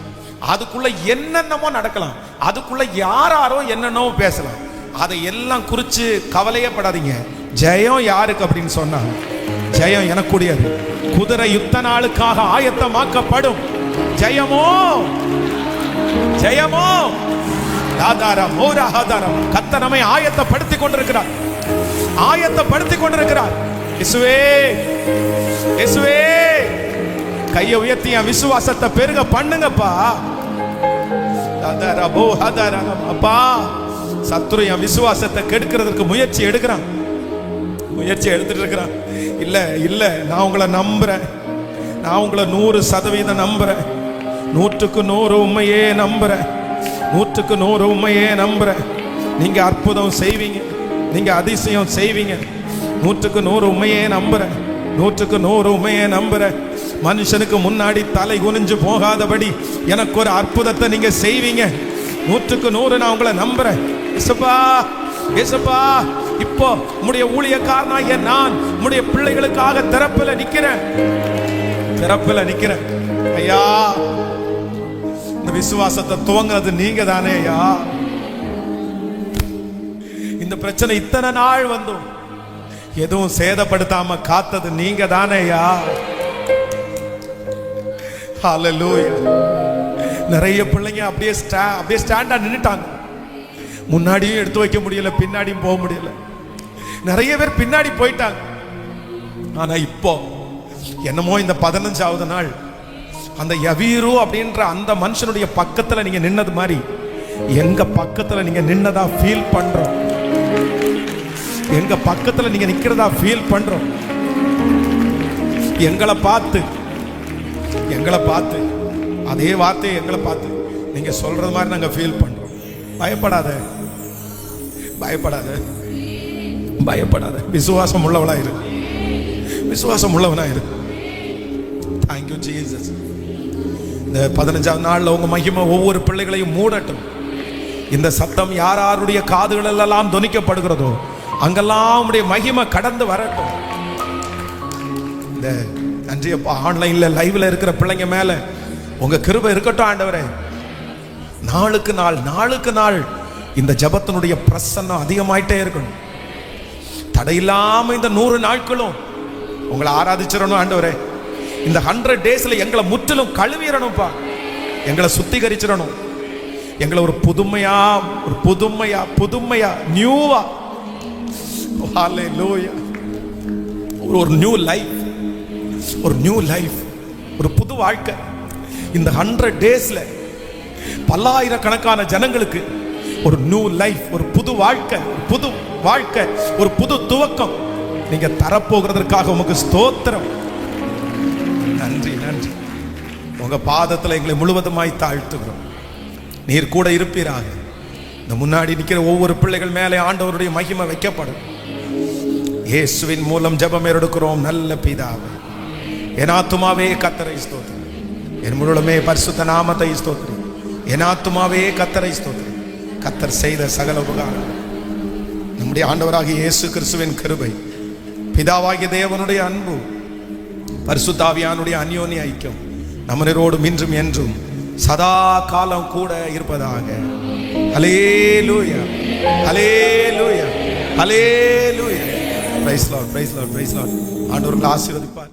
அதுக்குள்ள என்னென்னமோ நடக்கலாம், அதுக்குள்ள யாரோ என்னென்னமோ பேசலாம். அதை எல்லாம் குறித்து கவலையே படாதீங்க. ஜெயம் யாருக்கு அப்படின்னு சொன்னா, ஜெயம் எனக்குடையது. குதிரை யுத்த நாளுக்காக ஆயத்தமாக்கப்படும். ஜெயமோ ஜெயமோ ஆதாரம் ஆதாரம். கர்த்தர் நம்மை ஆயத்தப்படுத்திக் கொண்டிருக்கிறார், ஆயத்தப்படுத்திக் கொண்டிருக்கிறார். இயேசுவே இயேசுவே, கையை உயர்த்தி என் விசுவாசத்தை பெருக பண்ணுங்கப்பா. அப்பா, சத்துரு என் விசுவாசத்தை கெடுக்கிறதுக்கு முயற்சி எடுக்கிறான், முயற்சி எடுத்துட்டு இருக்கிறான். இல்ல இல்ல, நான் உங்களை நம்புறேன், நான் உங்களை 100% நம்புறேன். 100க்கு 100 உண்மையே நம்புறேன், 100க்கு 100 உண்மையே நம்புறேன். நீங்க அற்புதம் செய்வீங்க, நீங்க அதிசயம் செய்வீங்க. 100க்கு 100 உண்மையே நம்புறேன், 100க்கு 100 உண்மையே நம்புறேன். மனுஷனுக்கு முன்னாடி தலை குனிஞ்சு போகாதபடி எனக்கு ஒரு அற்புதத்தை நீங்க செய்வீங்க. 100க்கு 100 நான் உங்களை நம்புறேன். இயேசுப்பா இயேசுப்பா, இப்போ உம்முடைய ஊழியக்காரனாகிய நான் உம்முடைய பிள்ளைகளுக்காக திறப்பில நிக்கிறேன், திறப்பில நிக்கிறேன். ஐயா, இந்த விசுவாசத்தை துவங்குறது நீங்க தானே ஐயா. இந்த பிரச்சனை இத்தனை நாள் வந்தும் எதுவும் சேதப்படுத்தாம காத்தது நீங்க தானே ஐயா. ஹல்லேலூயா. நிறைய பிள்ளைங்க அப்படியே ஸ்டாண்டா நின்னுட்டாங்க. முன்னாடியும் எடுத்து வைக்க முடியல, பின்னாடியும் போக முடியல. நிறைய பேர் பின்னாடி போயிட்டாங்க. ஆனா இப்போ என்னமோ இந்த 15வது நாள் அந்த யவீரு அப்படின்ற அந்த மனுஷனுடைய பக்கத்துல நீங்க நின்னது மாதிரி எங்க பக்கத்துல நீங்க நின்னதா ஃபீல் பண்றோம், எங்க பக்கத்துல நீங்க நிக்கிறதா ஃபீல் பண்றோம். எங்களை பார்த்து அதே வார்த்தையை எங்களை பார்த்து நீங்க சொல்றது மாதிரி நாங்க ஃபீல் பண்றோம். பயப்படாத, பயப்படாத, பயப்படாத. விசுவாசம் உள்ளவனா இரு, விசுவாசம் உள்ளவனா இரு. Thank you Jesus. இந்த 15வது நாள்ல உங்க மகிமை ஒவ்வொரு பிள்ளைகளையும் மூடட்டும். இந்த சத்தம் யார் யாருடைய காதுகள் எல்லாம் தொனிக்கப்படுகிறதோ அங்கெல்லாம் உங்களுடைய மகிமை கடந்து வரட்டும். இந்த நன்றி அப்பா, ஆன்லைன்ல லைவ்ல இருக்கிற பிள்ளைங்க மேல உங்க கிருபை இருக்கட்டும் ஆண்டவரே. நாளுக்கு நாள் இந்த ஜபத்தினுடைய பிரசன்னம் அதிகமாயிட்டே இருக்கணும். தடையில்லாம இந்த 100 நாட்களும் உங்களை ஆராதிச்சிடணும் ஆண்டவரே. இந்த 100 டேஸ்ல எங்களை முற்றிலும் கழுவிடணும்ப்பா, எங்களை சுத்திகரிச்சிடணும். எங்களை ஒரு புதுமையா நியூவா, ஹல்லேலூயா, ஒரு நியூ லைஃப், ஒரு நியூ லைஃப், ஒரு புது வாழ்க்கை. இந்த 100 டேஸ்ல பல்லாயிரக்கணக்கான ஜனங்களுக்கு ஒரு நியூ லைஃப், ஒரு புது வாழ்க்கை, ஒரு புது துவக்கம் நீங்க தரப்போகிறதற்காக உமக்கு ஸ்தோத்திரம். நன்றி நன்றி. உங்க பாதத்துல எங்களை முழுவதுமாய் தாழ்த்துகிறோம். நீர் கூட இருப்பீராக. இந்த முன்னாடி நிற்கிற ஒவ்வொரு பிள்ளைகள் மேலே ஆண்டவருடைய மகிமை வைக்கப்படும். இயேசுவின் மூலம் ஜெபம் எடுக்கிறோம் நல்ல பிதாவே. என் ஆத்துமாவே கர்த்தரை ஸ்தோத்திரி, என் முழுமே பரிசுத்த நாமத்தை ஸ்தோத்திரி. என் ஆத்துமாவே கர்த்தரை ஸ்தோத்திரி. கர்த்தர் செய்த சகல உபகாரம், நம்முடைய ஆண்டவராகிய இயேசு கிறிஸ்துவின் கிருபை, பிதாவாகிய தேவனுடைய அன்பு, பரிசுத்த ஆவியானுடைய அந்யோன்ய ஐக்கியம் நம்மரோடும் இன்றும் என்றும் சதா காலம் கூட இருப்பதாக. Hallelujah, hallelujah, hallelujah. Praise Lord, praise Lord, praise Lord. ஆண்டவர்கள் ஆசீர்வதிப்பார்.